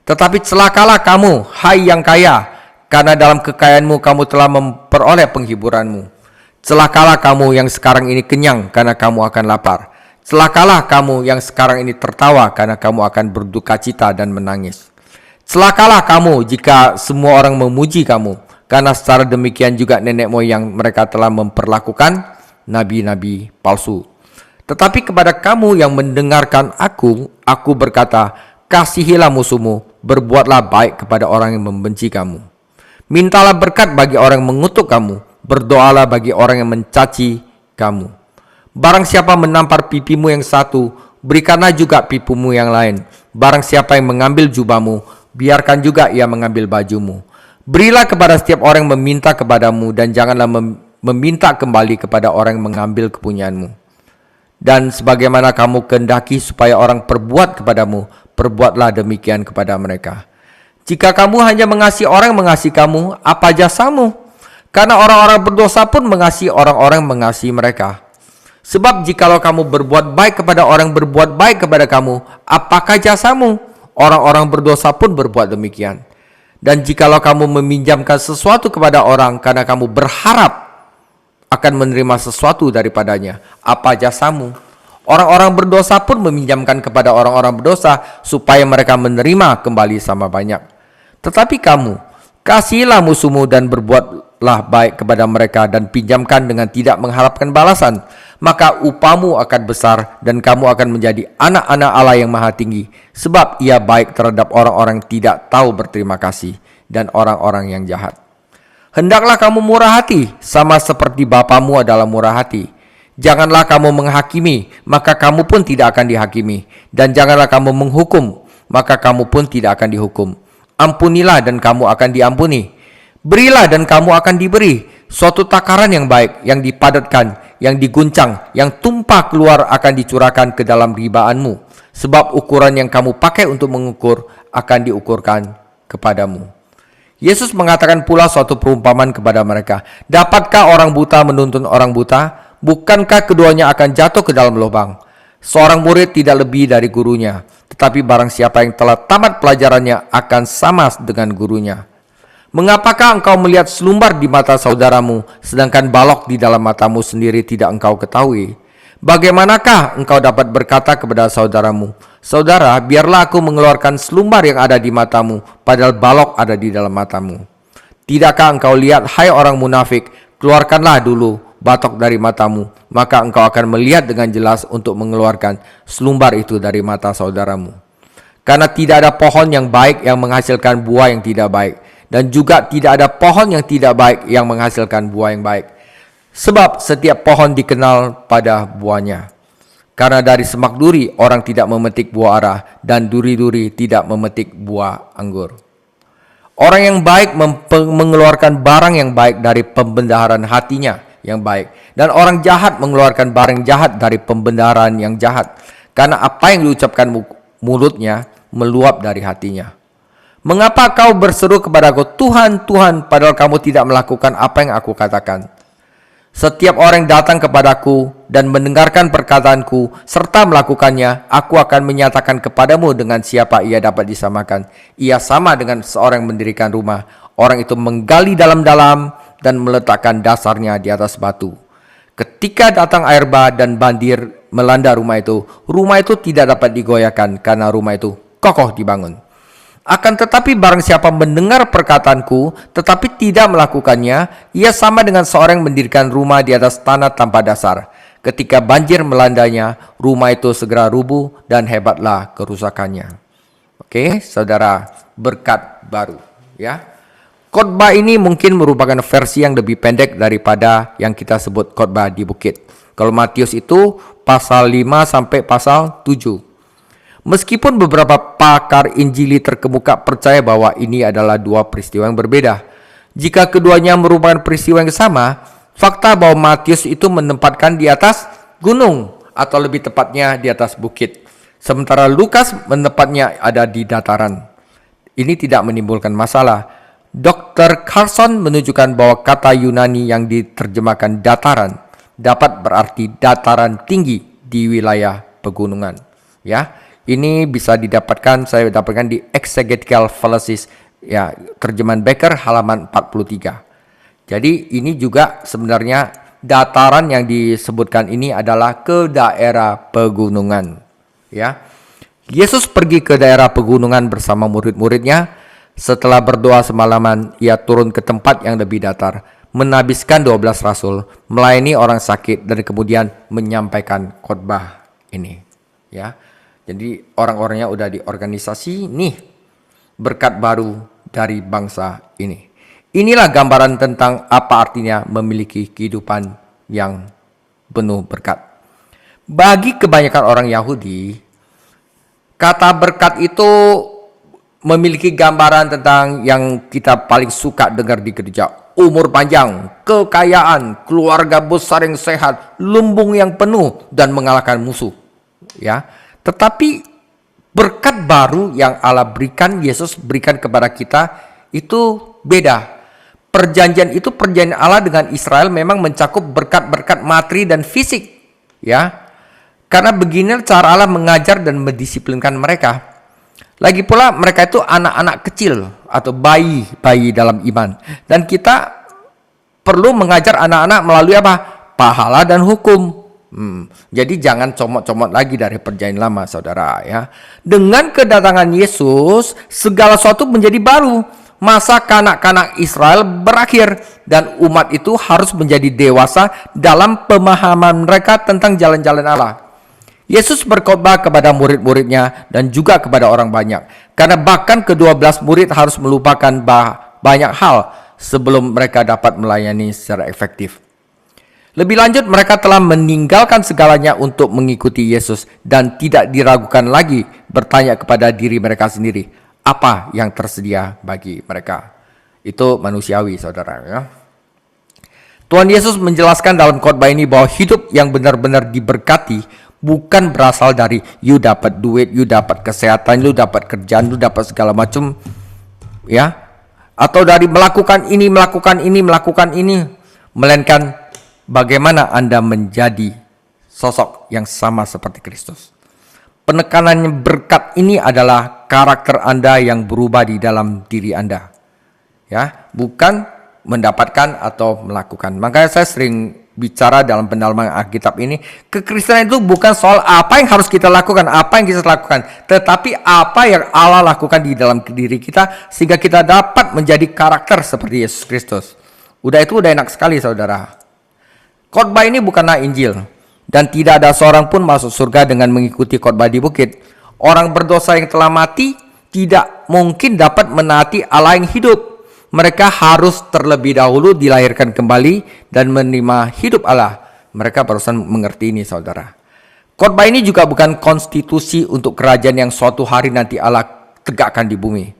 Tetapi celakalah kamu, hai yang kaya, karena dalam kekayaanmu kamu telah memperoleh penghiburanmu. Celakalah kamu yang sekarang ini kenyang, karena kamu akan lapar. Celakalah kamu yang sekarang ini tertawa, karena kamu akan berduka cita dan menangis. Celakalah kamu jika semua orang memuji kamu, karena secara demikian juga nenek moyang mereka telah memperlakukan nabi-nabi palsu. Tetapi kepada kamu yang mendengarkan aku berkata, kasihilah musuhmu, berbuatlah baik kepada orang yang membenci kamu. Mintalah berkat bagi orang yang mengutuk kamu, berdoalah bagi orang yang mencaci kamu. Barang siapa menampar pipimu yang satu, berikanlah juga pipimu yang lain. Barang siapa yang mengambil jubahmu, biarkan juga ia mengambil bajumu. Berilah kepada setiap orang yang meminta kepadamu, dan janganlah meminta kembali kepada orang yang mengambil kepunyaanmu. Dan sebagaimana kamu kehendaki supaya orang perbuat kepadamu, perbuatlah demikian kepada mereka. Jika kamu hanya mengasihi orang yang mengasihi kamu, apa jasamu? Karena orang-orang berdosa pun mengasihi orang-orang yang mengasihi mereka. Sebab jikalau kamu berbuat baik kepada orang yang berbuat baik kepada kamu, apakah jasamu? Orang-orang berdosa pun berbuat demikian. Dan jikalau kamu meminjamkan sesuatu kepada orang karena kamu berharap akan menerima sesuatu daripadanya, apa jasamu? Orang-orang berdosa pun meminjamkan kepada orang-orang berdosa supaya mereka menerima kembali sama banyak. Tetapi kamu, kasihilah musuhmu dan berbuatlah baik kepada mereka, dan pinjamkan dengan tidak mengharapkan balasan. maka upamu akan besar dan kamu akan menjadi anak-anak Allah yang maha tinggi, sebab ia baik terhadap orang-orang yang tidak tahu berterima kasih dan orang-orang yang jahat. Hendaklah kamu murah hati, sama seperti Bapamu adalah murah hati. Janganlah kamu menghakimi, maka kamu pun tidak akan dihakimi. Dan janganlah kamu menghukum, maka kamu pun tidak akan dihukum. Ampunilah dan kamu akan diampuni. Berilah dan kamu akan diberi. Suatu takaran yang baik, yang dipadatkan, yang diguncang, yang tumpah keluar akan dicurahkan ke dalam ribaanmu. Sebab ukuran yang kamu pakai untuk mengukur akan diukurkan kepadamu. Yesus mengatakan pula suatu perumpamaan kepada mereka. Dapatkah orang buta menuntun orang buta? Bukankah keduanya akan jatuh ke dalam lubang? Seorang murid tidak lebih dari gurunya, tetapi barang siapa yang telah tamat pelajarannya akan sama dengan gurunya. Mengapakah engkau melihat selumbar di mata saudaramu, sedangkan balok di dalam matamu sendiri tidak engkau ketahui? Bagaimanakah engkau dapat berkata kepada saudaramu, "Saudara, biarlah aku mengeluarkan selumbar yang ada di matamu," padahal balok ada di dalam matamu? Tidakkah engkau lihat, hai orang munafik, keluarkanlah dulu batok dari matamu, maka engkau akan melihat dengan jelas untuk mengeluarkan selumbar itu dari mata saudaramu. Karena tidak ada pohon yang baik yang menghasilkan buah yang tidak baik, dan juga tidak ada pohon yang tidak baik yang menghasilkan buah yang baik. Sebab setiap pohon dikenal pada buahnya. Karena dari semak duri orang tidak memetik buah ara, dan duri-duri tidak memetik buah anggur. Orang yang baik mengeluarkan barang yang baik dari pembendaharaan hatinya yang baik, dan orang jahat mengeluarkan barang jahat dari pembendaharaan yang jahat. Karena apa yang diucapkan mulutnya meluap dari hatinya. Mengapa kau berseru kepadaku, Tuhan, Tuhan, padahal kamu tidak melakukan apa yang aku katakan? Setiap orang yang datang kepadaku dan mendengarkan perkataanku serta melakukannya, aku akan menyatakan kepadamu dengan siapa ia dapat disamakan. Ia sama dengan seorang yang mendirikan rumah. Orang itu menggali dalam-dalam dan meletakkan dasarnya di atas batu. Ketika datang air bah dan banjir melanda rumah itu tidak dapat digoyahkan karena rumah itu kokoh dibangun. Akan tetapi barang siapa mendengar perkataanku tetapi tidak melakukannya, ia sama dengan seorang yang mendirikan rumah di atas tanah tanpa dasar. Ketika banjir melandanya, rumah itu segera rubuh dan hebatlah kerusakannya. Oke, saudara, berkat baru, ya. Khotbah ini mungkin merupakan versi yang lebih pendek daripada yang kita sebut khotbah di bukit. Kalau Matius itu pasal 5 sampai pasal 7. Meskipun beberapa pakar Injili terkemuka percaya bahwa ini adalah dua peristiwa yang berbeda. Jika keduanya merupakan peristiwa yang sama, fakta bahwa Matius itu menempatkan di atas gunung atau lebih tepatnya di atas bukit. Sementara Lukas menempatnya ada di dataran. Ini tidak menimbulkan masalah. Dr. Carson menunjukkan bahwa kata Yunani yang diterjemahkan dataran dapat berarti dataran tinggi di wilayah pegunungan. Ya. Ini bisa saya dapatkan di Exegetical Fallacies, ya, terjemahan Becker halaman 43. Jadi ini juga sebenarnya dataran yang disebutkan ini adalah ke daerah pegunungan, ya. Yesus pergi ke daerah pegunungan bersama murid-muridnya. Setelah berdoa semalaman, ia turun ke tempat yang lebih datar, menabiskan 12 rasul, melayani orang sakit, dan kemudian menyampaikan khotbah ini, ya. Jadi orang-orangnya udah diorganisasi, nih berkat baru dari bangsa ini. Inilah gambaran tentang apa artinya memiliki kehidupan yang penuh berkat. Bagi kebanyakan orang Yahudi, kata berkat itu memiliki gambaran tentang yang kita paling suka dengar di gereja. Umur panjang, kekayaan, keluarga besar yang sehat, lumbung yang penuh, dan mengalahkan musuh. Ya. Tetapi berkat baru yang Allah berikan, Yesus berikan kepada kita itu beda. Perjanjian itu, perjanjian Allah dengan Israel memang mencakup berkat-berkat materi dan fisik, ya. Karena begini cara Allah mengajar dan mendisiplinkan mereka. Lagi pula mereka itu anak-anak kecil atau bayi dalam iman. Dan kita perlu mengajar anak-anak melalui apa? Pahala dan hukum. Jadi jangan comot-comot lagi dari perjanjian lama, saudara, ya. Dengan kedatangan Yesus, segala sesuatu menjadi baru. masa kanak-kanak Israel berakhir dan umat itu harus menjadi dewasa dalam pemahaman mereka tentang jalan-jalan Allah. Yesus berkhotbah kepada murid-muridnya dan juga kepada orang banyak, karena bahkan ke-12 murid harus melupakan banyak hal sebelum mereka dapat melayani secara efektif. Lebih lanjut, mereka telah meninggalkan segalanya untuk mengikuti Yesus dan tidak diragukan lagi bertanya kepada diri mereka sendiri, apa yang tersedia bagi mereka. Itu manusiawi, saudara. Ya. Tuhan Yesus menjelaskan dalam khotbah ini bahwa hidup yang benar-benar diberkati bukan berasal dari you dapat duit, you dapat kesehatan, you dapat kerjaan, you dapat segala macam, ya, atau dari melakukan ini, melainkan bagaimana Anda menjadi sosok yang sama seperti Kristus. Penekanannya berkat ini adalah karakter Anda yang berubah di dalam diri Anda. Ya, bukan mendapatkan atau melakukan. Makanya saya sering bicara dalam pendalaman Alkitab ini, kekristenan itu bukan soal apa yang harus kita lakukan, tetapi apa yang Allah lakukan di dalam diri kita sehingga kita dapat menjadi karakter seperti Yesus Kristus. Udah enak sekali, saudara. Khotbah ini bukanlah Injil, dan tidak ada seorang pun masuk surga dengan mengikuti khotbah di bukit. Orang berdosa yang telah mati tidak mungkin dapat menaati Allah yang hidup. Mereka harus terlebih dahulu dilahirkan kembali dan menerima hidup Allah. Mereka barusan mengerti ini, saudara. Khotbah ini juga bukan konstitusi untuk kerajaan yang suatu hari nanti Allah tegakkan di bumi.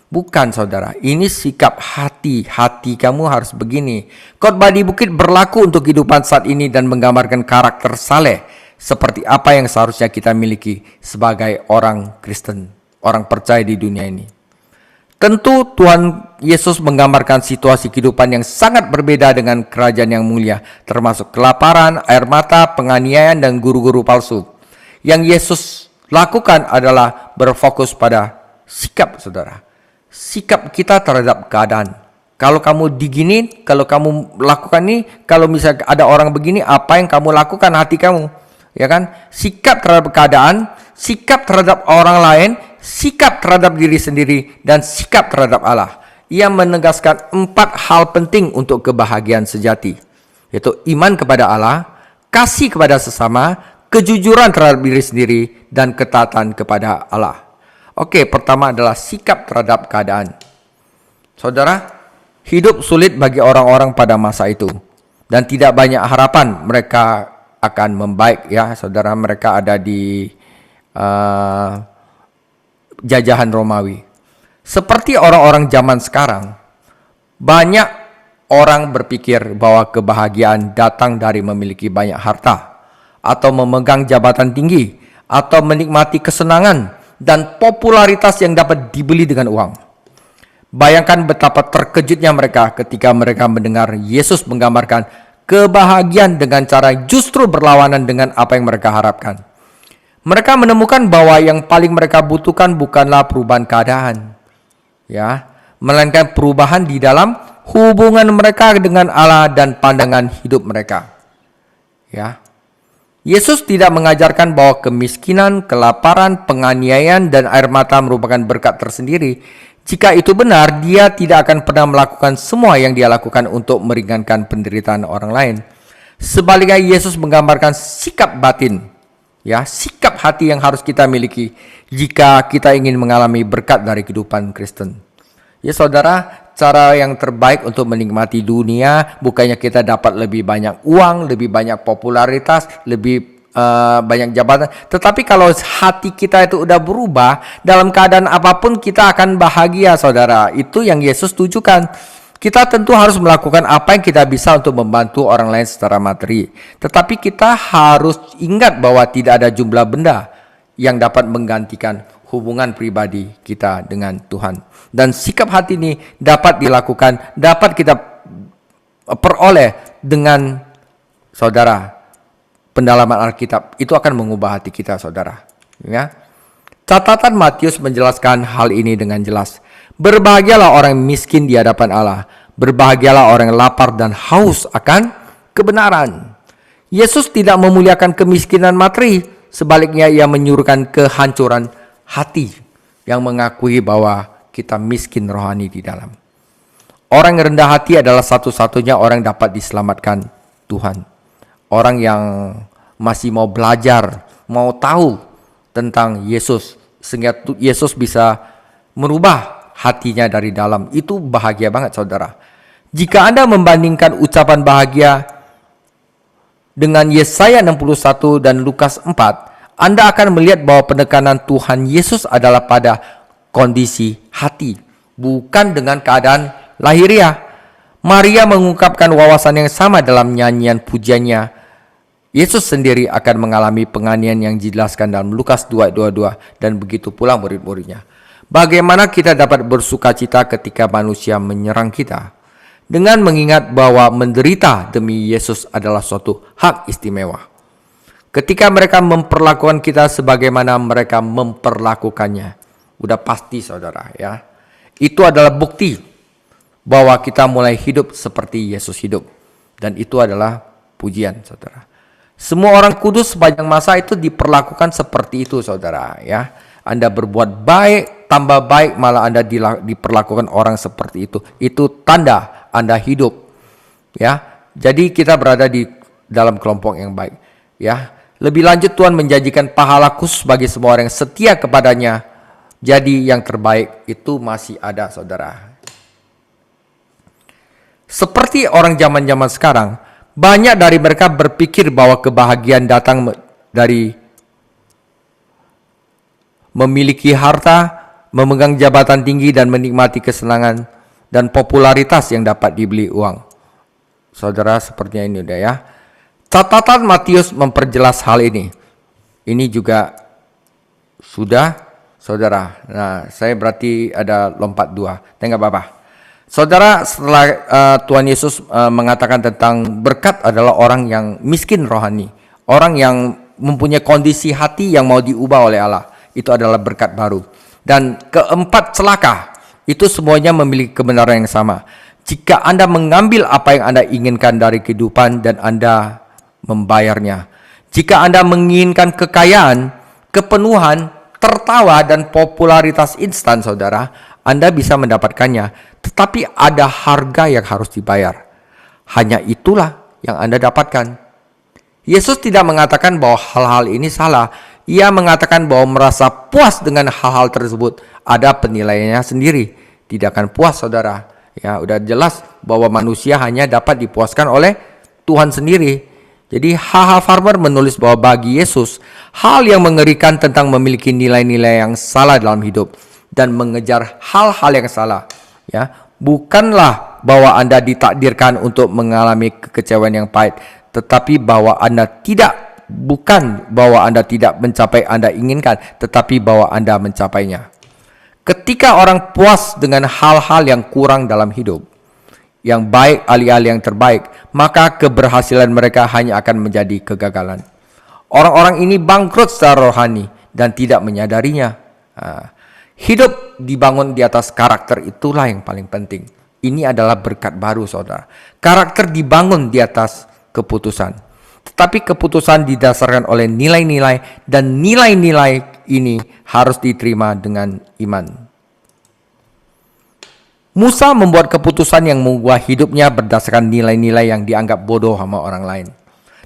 Bukan, saudara, ini sikap hati kamu harus begini. Khotbah di bukit berlaku untuk kehidupan saat ini dan menggambarkan karakter saleh seperti apa yang seharusnya kita miliki sebagai orang Kristen, orang percaya di dunia ini. Tentu Tuhan Yesus menggambarkan situasi kehidupan yang sangat berbeda dengan kerajaan yang mulia, termasuk kelaparan, air mata, penganiayaan, dan guru-guru palsu. Yang Yesus lakukan adalah berfokus pada sikap, saudara. Sikap kita terhadap keadaan. Kalau kamu digini, kalau kamu lakukan ini, kalau misalnya ada orang begini, apa yang kamu lakukan hati kamu? Ya kan? Sikap terhadap keadaan, sikap terhadap orang lain, sikap terhadap diri sendiri, dan sikap terhadap Allah. Ia menegaskan 4 hal penting untuk kebahagiaan sejati, yaitu iman kepada Allah, kasih kepada sesama, kejujuran terhadap diri sendiri, dan ketaatan kepada Allah. Oke, pertama adalah sikap terhadap keadaan. Saudara, hidup sulit bagi orang-orang pada masa itu, dan tidak banyak harapan mereka akan membaik, ya saudara. Mereka ada di jajahan Romawi. Seperti orang-orang zaman sekarang, banyak orang berpikir bahwa kebahagiaan datang dari memiliki banyak harta, atau memegang jabatan tinggi, atau menikmati kesenangan dan popularitas yang dapat dibeli dengan uang. Bayangkan betapa terkejutnya mereka ketika mereka mendengar Yesus menggambarkan kebahagiaan dengan cara justru berlawanan dengan apa yang mereka harapkan. Mereka menemukan bahwa yang paling mereka butuhkan bukanlah perubahan keadaan, ya, melainkan perubahan di dalam hubungan mereka dengan Allah dan pandangan hidup mereka. Ya. Yesus tidak mengajarkan bahwa kemiskinan, kelaparan, penganiayaan, dan air mata merupakan berkat tersendiri. Jika itu benar, dia tidak akan pernah melakukan semua yang dia lakukan untuk meringankan penderitaan orang lain. Sebaliknya, Yesus menggambarkan sikap batin, ya, sikap hati yang harus kita miliki jika kita ingin mengalami berkat dari kehidupan Kristen. Ya saudara, cara yang terbaik untuk menikmati dunia bukannya kita dapat lebih banyak uang, lebih banyak popularitas, lebih banyak jabatan. Tetapi kalau hati kita itu udah berubah, dalam keadaan apapun kita akan bahagia, saudara. Itu yang Yesus tujukan. Kita tentu harus melakukan apa yang kita bisa untuk membantu orang lain secara materi. Tetapi kita harus ingat bahwa tidak ada jumlah benda yang dapat menggantikan hubungan pribadi kita dengan Tuhan. Dan sikap hati ini dapat dilakukan, dapat kita peroleh dengan, saudara, pendalaman Alkitab. Itu akan mengubah hati kita, saudara. Ya. Catatan Matius menjelaskan hal ini dengan jelas. Berbahagialah orang miskin di hadapan Allah. Berbahagialah orang yang lapar dan haus akan kebenaran. Yesus tidak memuliakan kemiskinan materi. Sebaliknya ia menyuruhkan kehancuran hati yang mengakui bahwa kita miskin rohani di dalam. Orang yang rendah hati adalah satu-satunya orang yang dapat diselamatkan Tuhan. Orang yang masih mau belajar, mau tahu tentang Yesus, sehingga Yesus bisa merubah hatinya dari dalam. Itu bahagia banget, saudara. Jika Anda membandingkan ucapan bahagia dengan Yesaya 61 dan Lukas 4, Anda akan melihat bahwa penekanan Tuhan Yesus adalah pada kondisi hati, bukan dengan keadaan lahiriah. Maria mengungkapkan wawasan yang sama dalam nyanyian pujiannya. Yesus sendiri akan mengalami penganiayaan yang dijelaskan dalam Lukas 2:22 dan begitu pula murid-muridnya. Bagaimana kita dapat bersuka cita ketika manusia menyerang kita? Dengan mengingat bahwa menderita demi Yesus adalah suatu hak istimewa. Ketika mereka memperlakukan kita sebagaimana mereka memperlakukannya, udah pasti saudara ya. Itu adalah bukti bahwa kita mulai hidup seperti Yesus hidup. Dan itu adalah pujian, saudara. Semua orang kudus sepanjang masa itu diperlakukan seperti itu, saudara. Ya, Anda berbuat baik, tambah baik, malah Anda diperlakukan orang seperti itu. Itu tanda Anda hidup. Ya, jadi kita berada di dalam kelompok yang baik. Ya, lebih lanjut Tuhan menjanjikan pahala khusus bagi semua orang yang setia kepadanya. Jadi yang terbaik itu masih ada, saudara. Seperti orang zaman-zaman sekarang, banyak dari mereka berpikir bahwa kebahagiaan datang dari memiliki harta, memegang jabatan tinggi, dan menikmati kesenangan dan popularitas yang dapat dibeli uang. Saudara, sepertinya ini udah ya. Catatan Matius memperjelas hal ini. Ini juga sudah, saudara. Nah, saya berarti ada lompat dua. Nggak apa-apa. Saudara, setelah Tuhan Yesus mengatakan tentang berkat adalah orang yang miskin rohani, orang yang mempunyai kondisi hati yang mau diubah oleh Allah, itu adalah berkat baru. Dan keempat celaka, itu semuanya memiliki kebenaran yang sama. Jika Anda mengambil apa yang Anda inginkan dari kehidupan dan Anda membayarnya. Jika Anda menginginkan kekayaan, kepenuhan, tertawa, dan popularitas instan, saudara, Anda bisa mendapatkannya. Tetapi ada harga yang harus dibayar. Hanya itulah yang Anda dapatkan. Yesus tidak mengatakan bahwa hal-hal ini salah. Ia mengatakan bahwa merasa puas dengan hal-hal tersebut ada penilaiannya sendiri. Tidak akan puas, saudara. Ya, udah jelas bahwa manusia hanya dapat dipuaskan oleh Tuhan sendiri. Jadi H.H. Farmer menulis bahwa bagi Yesus, hal yang mengerikan tentang memiliki nilai-nilai yang salah dalam hidup dan mengejar hal-hal yang salah, ya, bukanlah bahwa Anda ditakdirkan untuk mengalami kekecewaan yang pahit, tetapi bahwa Anda bukan bahwa Anda tidak mencapai Anda inginkan, tetapi bahwa Anda mencapainya. Ketika orang puas dengan hal-hal yang kurang dalam hidup, yang baik alih-alih yang terbaik, maka keberhasilan mereka hanya akan menjadi kegagalan. Orang-orang ini bangkrut secara rohani dan tidak menyadarinya. Hidup dibangun di atas karakter, itulah yang paling penting. Ini adalah berkat baru, saudara. Karakter dibangun di atas keputusan. Tetapi keputusan didasarkan oleh nilai-nilai, dan nilai-nilai ini harus diterima dengan iman. Musa membuat keputusan yang mengubah hidupnya berdasarkan nilai-nilai yang dianggap bodoh sama orang lain.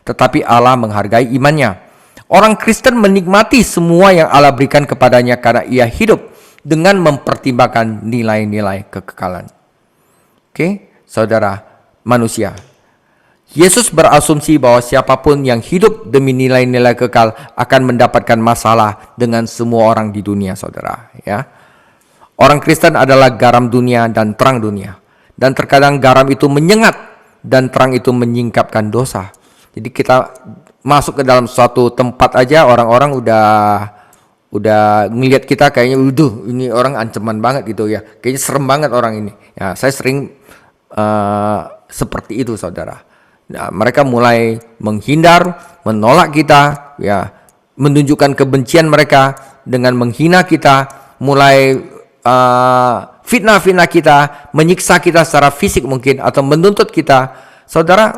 Tetapi Allah menghargai imannya. Orang Kristen menikmati semua yang Allah berikan kepadanya karena ia hidup dengan mempertimbangkan nilai-nilai kekekalan. Oke, saudara manusia. Yesus berasumsi bahwa siapapun yang hidup demi nilai-nilai kekal akan mendapatkan masalah dengan semua orang di dunia, saudara. Ya, orang Kristen adalah garam dunia dan terang dunia. Dan terkadang garam itu menyengat dan terang itu menyingkapkan dosa. Jadi kita masuk ke dalam suatu tempat aja, orang-orang udah ngelihat kita kayaknya, ini orang ancaman banget gitu ya. Kayaknya serem banget orang ini. Ya, saya sering seperti itu, saudara. Nah, mereka mulai menghindar, menolak kita, ya, menunjukkan kebencian mereka dengan menghina kita, mulai fitnah-fitnah kita, menyiksa kita secara fisik mungkin, atau menuntut kita. Saudara,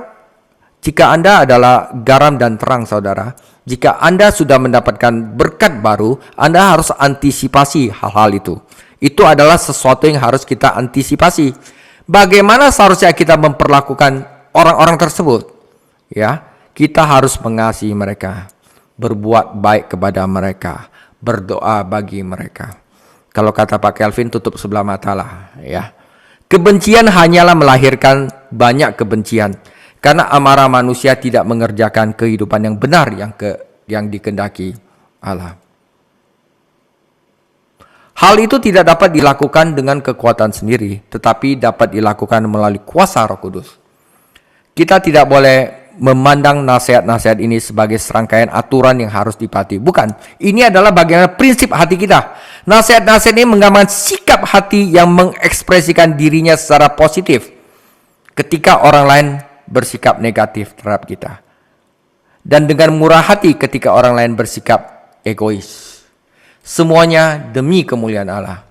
jika Anda adalah garam dan terang, saudara, jika Anda sudah mendapatkan berkat baru, Anda harus antisipasi hal-hal itu. Itu adalah sesuatu yang harus kita antisipasi. Bagaimana seharusnya kita memperlakukan orang-orang tersebut? Ya, kita harus mengasihi mereka, berbuat baik kepada mereka, berdoa bagi mereka. Kalau kata Pak Kelvin, tutup sebelah mata lah, ya. Kebencian hanyalah melahirkan banyak kebencian, karena amarah manusia tidak mengerjakan kehidupan yang benar yang dikehendaki Allah. Hal itu tidak dapat dilakukan dengan kekuatan sendiri, tetapi dapat dilakukan melalui kuasa Roh Kudus. Kita tidak boleh memandang nasihat-nasihat ini sebagai serangkaian aturan yang harus dipatuhi. Bukan, ini adalah bagian prinsip hati kita. Nasihat-nasihat ini menggambarkan sikap hati yang mengekspresikan dirinya secara positif ketika orang lain bersikap negatif terhadap kita. Dan dengan murah hati ketika orang lain bersikap egois. Semuanya demi kemuliaan Allah.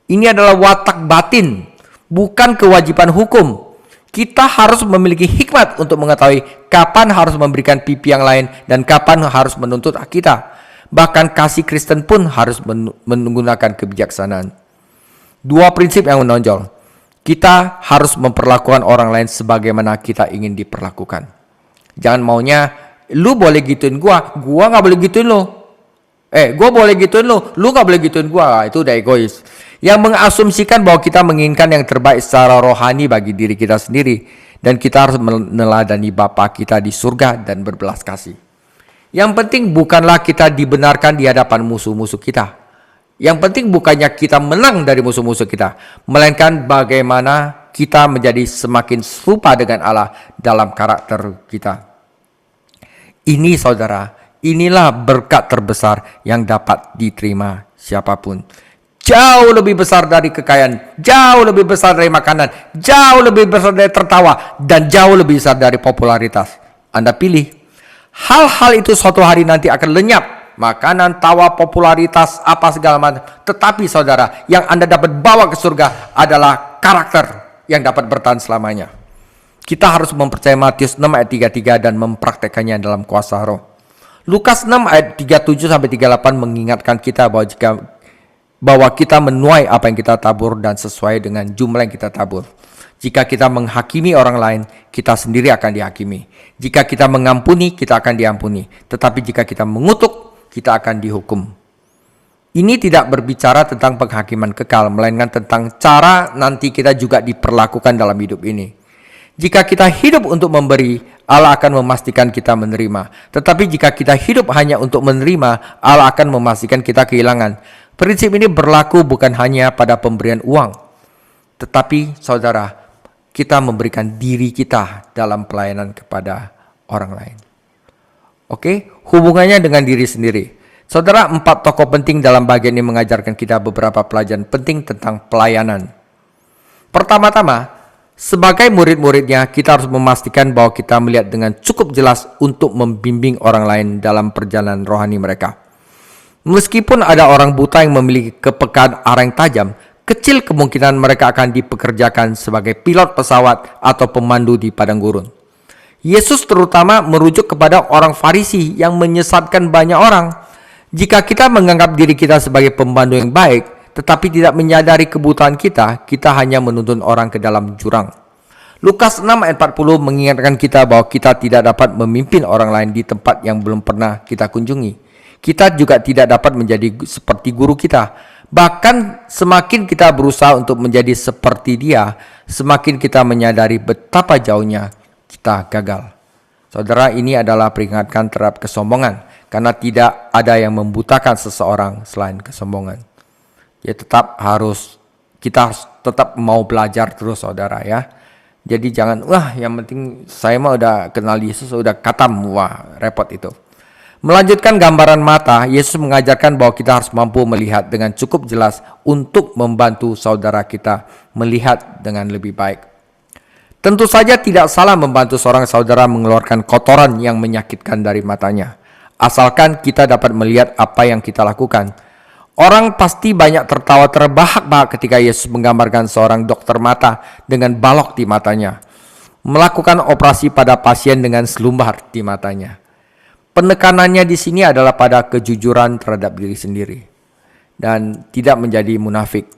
Ini adalah watak batin, bukan kewajiban hukum. Kita harus memiliki hikmat untuk mengetahui kapan harus memberikan pipi yang lain dan kapan harus menuntut hak kita. Bahkan kasih Kristen pun harus menggunakan kebijaksanaan. Dua prinsip yang menonjol. Kita harus memperlakukan orang lain sebagaimana kita ingin diperlakukan. Jangan maunya, lu boleh gituin gua gak boleh gituin lu. Gue boleh gituin lu gak boleh gituin gua. Itu udah egois. Yang mengasumsikan bahwa kita menginginkan yang terbaik secara rohani bagi diri kita sendiri. Dan kita harus meneladani Bapa kita di surga dan berbelas kasih. Yang penting bukanlah kita dibenarkan di hadapan musuh-musuh kita. Yang penting bukannya kita menang dari musuh-musuh kita. Melainkan bagaimana kita menjadi semakin serupa dengan Allah dalam karakter kita. Ini saudara, inilah berkat terbesar yang dapat diterima siapapun. Jauh lebih besar dari kekayaan, jauh lebih besar dari makanan, jauh lebih besar dari tertawa, dan jauh lebih besar dari popularitas. Anda pilih. Hal-hal itu suatu hari nanti akan lenyap. Makanan, tawa, popularitas, apa segala macam. Tetapi saudara, yang Anda dapat bawa ke surga adalah karakter yang dapat bertahan selamanya. Kita harus mempercayai Matius 6 ayat 33 dan mempraktekannya dalam kuasa Roh. Lukas 6 ayat 37-38 mengingatkan kita bahwa kita menuai apa yang kita tabur dan sesuai dengan jumlah yang kita tabur. Jika kita menghakimi orang lain, kita sendiri akan dihakimi. Jika kita mengampuni, kita akan diampuni. Tetapi jika kita mengutuk, kita akan dihukum. Ini tidak berbicara tentang penghakiman kekal, melainkan tentang cara nanti kita juga diperlakukan dalam hidup ini. Jika kita hidup untuk memberi, Allah akan memastikan kita menerima. Tetapi jika kita hidup hanya untuk menerima, Allah akan memastikan kita kehilangan. Prinsip ini berlaku bukan hanya pada pemberian uang, tetapi saudara, kita memberikan diri kita dalam pelayanan kepada orang lain. Oke, hubungannya dengan diri sendiri. Saudara, 4 tokoh penting dalam bagian ini mengajarkan kita beberapa pelajaran penting tentang pelayanan. Pertama-tama, sebagai murid-muridnya, kita harus memastikan bahwa kita melihat dengan cukup jelas untuk membimbing orang lain dalam perjalanan rohani mereka. Meskipun ada orang buta yang memiliki kepekaan arah yang tajam, kecil kemungkinan mereka akan dipekerjakan sebagai pilot pesawat atau pemandu di padang gurun. Yesus terutama merujuk kepada orang Farisi yang menyesatkan banyak orang. Jika kita menganggap diri kita sebagai pemandu yang baik, tetapi tidak menyadari kebutaan kita, kita hanya menuntun orang ke dalam jurang. Lukas 6 ayat 40 mengingatkan kita bahwa kita tidak dapat memimpin orang lain di tempat yang belum pernah kita kunjungi. Kita juga tidak dapat menjadi seperti guru kita. Bahkan semakin kita berusaha untuk menjadi seperti dia, semakin kita menyadari betapa jauhnya kita gagal. Saudara, ini adalah peringatan terhadap kesombongan, karena tidak ada yang membutakan seseorang selain kesombongan. Ya, kita harus tetap mau belajar terus, saudara, ya. Jadi jangan, yang penting saya mah udah kenal Yesus, udah katam, repot itu. Melanjutkan gambaran mata, Yesus mengajarkan bahwa kita harus mampu melihat dengan cukup jelas untuk membantu saudara kita melihat dengan lebih baik. Tentu saja tidak salah membantu seorang saudara mengeluarkan kotoran yang menyakitkan dari matanya, asalkan kita dapat melihat apa yang kita lakukan. Orang pasti banyak tertawa terbahak-bahak ketika Yesus menggambarkan seorang dokter mata dengan balok di matanya, melakukan operasi pada pasien dengan selumbar di matanya. Penekanannya di sini adalah pada kejujuran terhadap diri sendiri dan tidak menjadi munafik.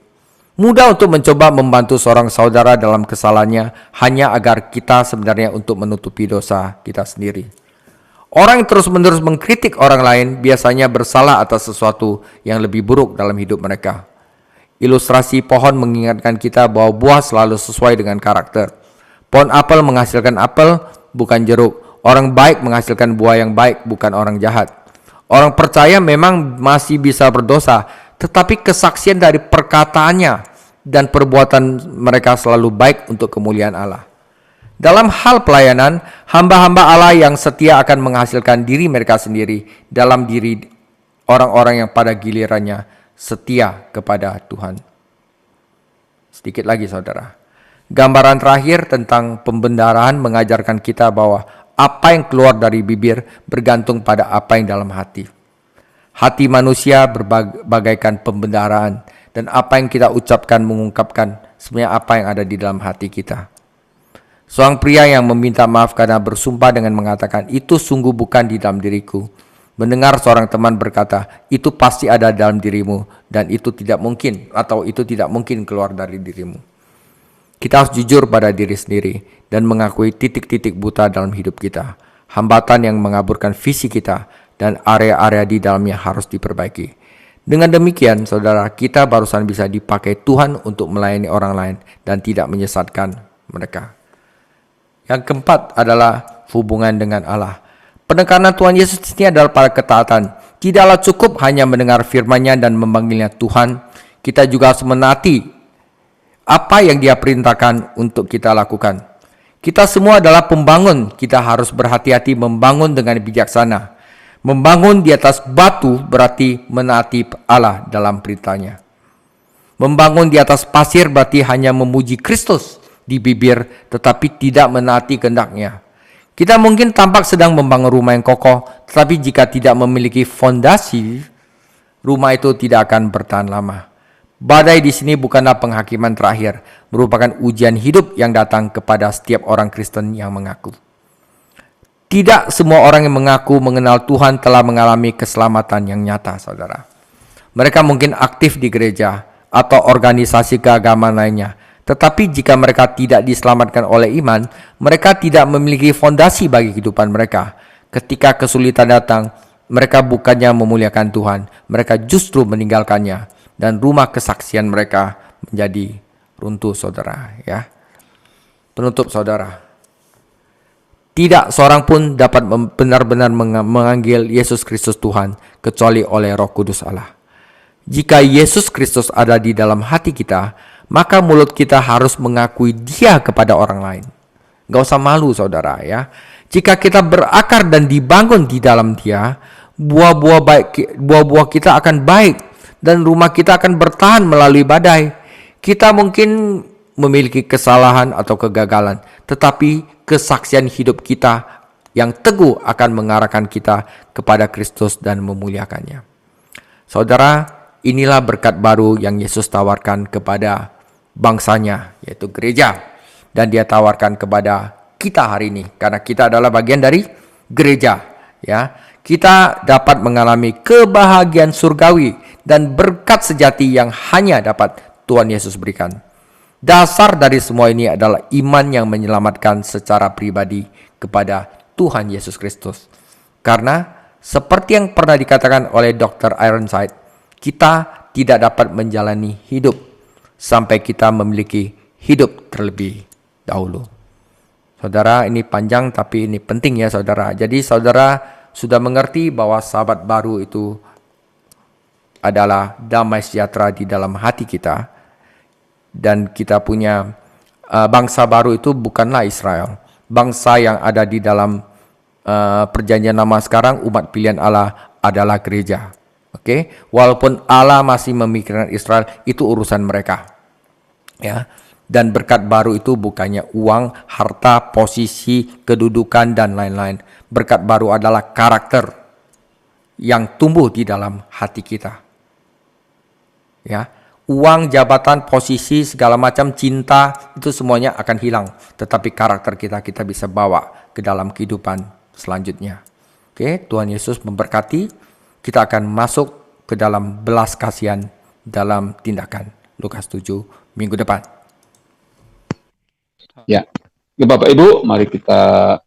Mudah untuk mencoba membantu seorang saudara dalam kesalahannya hanya agar kita sebenarnya untuk menutupi dosa kita sendiri. Orang yang terus-menerus mengkritik orang lain biasanya bersalah atas sesuatu yang lebih buruk dalam hidup mereka. Ilustrasi pohon mengingatkan kita bahwa buah selalu sesuai dengan karakter. Pohon apel menghasilkan apel, bukan jeruk. Orang baik menghasilkan buah yang baik, bukan orang jahat. Orang percaya memang masih bisa berdosa, tetapi kesaksian dari perkataannya dan perbuatan mereka selalu baik untuk kemuliaan Allah. Dalam hal pelayanan, hamba-hamba Allah yang setia akan menghasilkan diri mereka sendiri dalam diri orang-orang yang pada gilirannya setia kepada Tuhan. Sedikit lagi saudara. Gambaran terakhir tentang pembendaharaan mengajarkan kita bahwa apa yang keluar dari bibir bergantung pada apa yang dalam hati. Hati manusia bagaikan pembendaharaan, dan apa yang kita ucapkan mengungkapkan sebenarnya apa yang ada di dalam hati kita. Seorang pria yang meminta maaf karena bersumpah dengan mengatakan, "Itu sungguh bukan di dalam diriku." Mendengar seorang teman berkata, "Itu pasti ada dalam dirimu, dan itu tidak mungkin, atau itu tidak mungkin keluar dari dirimu." Kita harus jujur pada diri sendiri dan mengakui titik-titik buta dalam hidup kita, hambatan yang mengaburkan visi kita, dan area-area di dalamnya harus diperbaiki. Dengan demikian, saudara, kita barusan bisa dipakai Tuhan untuk melayani orang lain dan tidak menyesatkan mereka. Yang keempat adalah hubungan dengan Allah. Penekanan Tuhan Yesus ini adalah pada ketaatan. Tidaklah cukup hanya mendengar firman-Nya dan memanggilnya Tuhan. Kita juga harus menaati apa yang Dia perintahkan untuk kita lakukan. Kita semua adalah pembangun. Kita harus berhati-hati membangun dengan bijaksana. Membangun di atas batu berarti menaati Allah dalam perintahnya. Membangun di atas pasir berarti hanya memuji Kristus di bibir tetapi tidak menaati kehendak-Nya. Kita mungkin tampak sedang membangun rumah yang kokoh, tetapi jika tidak memiliki fondasi, rumah itu tidak akan bertahan lama. Badai di sini bukanlah penghakiman terakhir, merupakan ujian hidup yang datang kepada setiap orang Kristen yang mengaku. Tidak semua orang yang mengaku mengenal Tuhan telah mengalami keselamatan yang nyata, saudara. Mereka mungkin aktif di gereja atau organisasi keagamaan lainnya, tetapi jika mereka tidak diselamatkan oleh iman, mereka tidak memiliki fondasi bagi kehidupan mereka. Ketika kesulitan datang, mereka bukannya memuliakan Tuhan, mereka justru meninggalkannya. Dan rumah kesaksian mereka menjadi runtuh, saudara. Ya, penutup, saudara. Tidak seorang pun dapat benar-benar memanggil Yesus Kristus Tuhan kecuali oleh Roh Kudus Allah. Jika Yesus Kristus ada di dalam hati kita, maka mulut kita harus mengakui Dia kepada orang lain. Gak usah malu, saudara. Ya, jika kita berakar dan dibangun di dalam Dia, buah-buah kita akan baik. Dan rumah kita akan bertahan melalui badai. Kita mungkin memiliki kesalahan atau kegagalan, tetapi kesaksian hidup kita yang teguh akan mengarahkan kita kepada Kristus dan memuliakannya. Saudara, inilah berkat baru yang Yesus tawarkan kepada bangsanya, yaitu gereja. Dan Dia tawarkan kepada kita hari ini, karena kita adalah bagian dari gereja. Ya, kita dapat mengalami kebahagiaan surgawi dan berkat sejati yang hanya dapat Tuhan Yesus berikan. Dasar dari semua ini adalah iman yang menyelamatkan secara pribadi kepada Tuhan Yesus Kristus. Karena seperti yang pernah dikatakan oleh Dr. Ironside, kita tidak dapat menjalani hidup sampai kita memiliki hidup terlebih dahulu. Saudara, ini panjang tapi ini penting ya, saudara. Jadi saudara sudah mengerti bahwa sahabat baru itu adalah damai sejahtera di dalam hati kita. Dan kita punya bangsa baru itu bukanlah Israel. Bangsa yang ada di dalam perjanjian lama sekarang, umat pilihan Allah adalah gereja. Oke, walaupun Allah masih memikirkan Israel, itu urusan mereka. Ya. Dan berkat baru itu bukannya uang, harta, posisi, kedudukan, dan lain-lain. Berkat baru adalah karakter yang tumbuh di dalam hati kita. Ya, uang, jabatan, posisi, segala macam, cinta, itu semuanya akan hilang. Tetapi karakter kita bisa bawa ke dalam kehidupan selanjutnya. Oke, Tuhan Yesus memberkati. Kita akan masuk ke dalam belas kasihan dalam tindakan. Lukas 7 minggu depan. Ya, Bapak Ibu, mari kita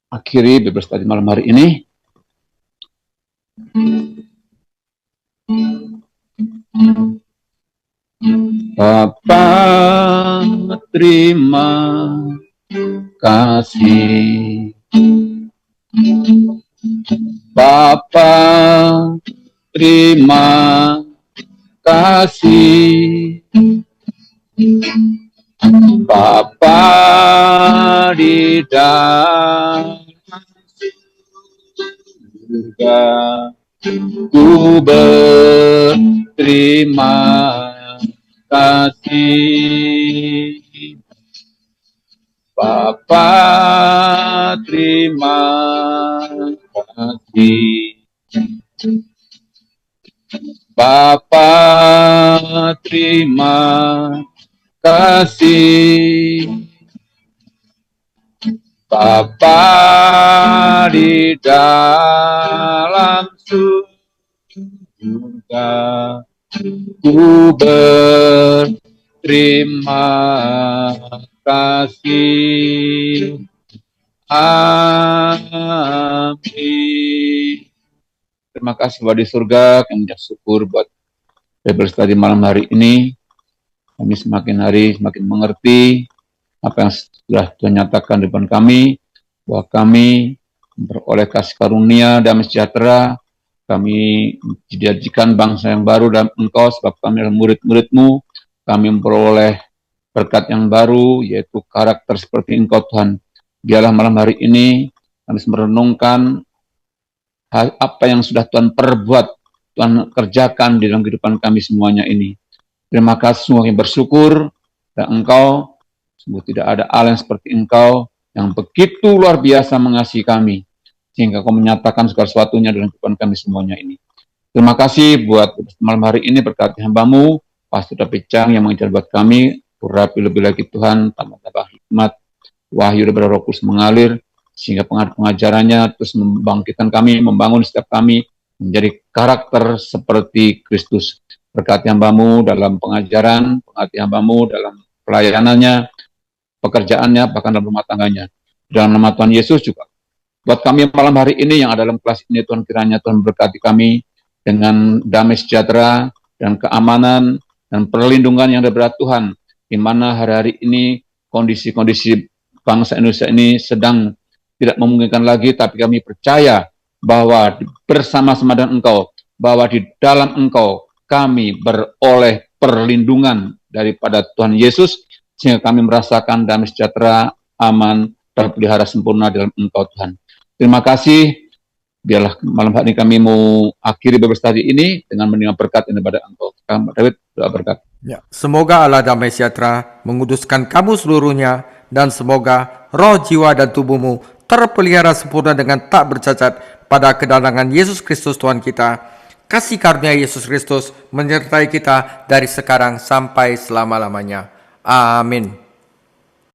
akhiri Bible Study malam hari ini. Bapa, terima kasih. Bapa, terima kasih. Bapa di dalam surga, ku berterima kasih. Bapa, terima kasih. Bapa, terima kasih. Bapa di dalam surga, ku berterima kasih. Amin. Terima kasih Bapak di surga, kami bersyukur buat Bible Study malam hari ini. Kami semakin hari semakin mengerti apa yang sudah Tuhan nyatakan di depan kami, bahwa kami beroleh kasih karunia damai sejahtera, kami dijadikan bangsa yang baru dalam Engkau sebab kami adalah murid-murid-Mu, kami memperoleh berkat yang baru, yaitu karakter seperti Engkau Tuhan. Biarlah malam hari ini kami merenungkan apa yang sudah Tuhan perbuat, Tuhan kerjakan di dalam kehidupan kami semuanya ini. Terima kasih, semua yang bersyukur, dan Engkau, sungguh tidak ada Allah yang seperti Engkau, yang begitu luar biasa mengasihi kami, sehingga Kau menyatakan segala sesuatunya dalam kehidupan kami semuanya ini. Terima kasih buat malam hari ini, berkati hamba-Mu, Pastor David Chang yang mengajar buat kami, urapi lebih lagi Tuhan, tambah-tambah hikmat, wahyu dari Roh Kudus mengalir, sehingga pengajarannya terus membangkitkan kami, membangun setiap kami, menjadi karakter seperti Kristus. Berkati hamba-Mu dalam pengajaran, berkati hamba-Mu dalam pelayanannya, pekerjaannya, bahkan dalam rumah tangganya. Dalam nama Tuhan Yesus juga. Buat kami malam hari ini yang ada dalam kelas ini, Tuhan kiranya Tuhan berkati kami dengan damai sejahtera dan keamanan dan perlindungan yang dari Tuhan, di mana hari-hari ini kondisi-kondisi bangsa Indonesia ini sedang tidak memungkinkan lagi, tapi kami percaya bahwa bersama-sama dengan Engkau, bahwa di dalam Engkau kami beroleh perlindungan daripada Tuhan Yesus, sehingga kami merasakan damai sejahtera, aman, terpelihara sempurna dalam Engkau Tuhan. Terima kasih. Biarlah malam hari ini kami mau akhiri Bible Study ini dengan menerima berkat daripada Engkau. David, doa berkat. Ya, semoga Allah damai sejahtera menguduskan kamu seluruhnya, dan semoga roh, jiwa, dan tubuhmu terpelihara sempurna dengan tak bercacat pada kedatangan Yesus Kristus Tuhan kita. Kasih karunia Yesus Kristus menyertai kita dari sekarang sampai selama-lamanya. Amin.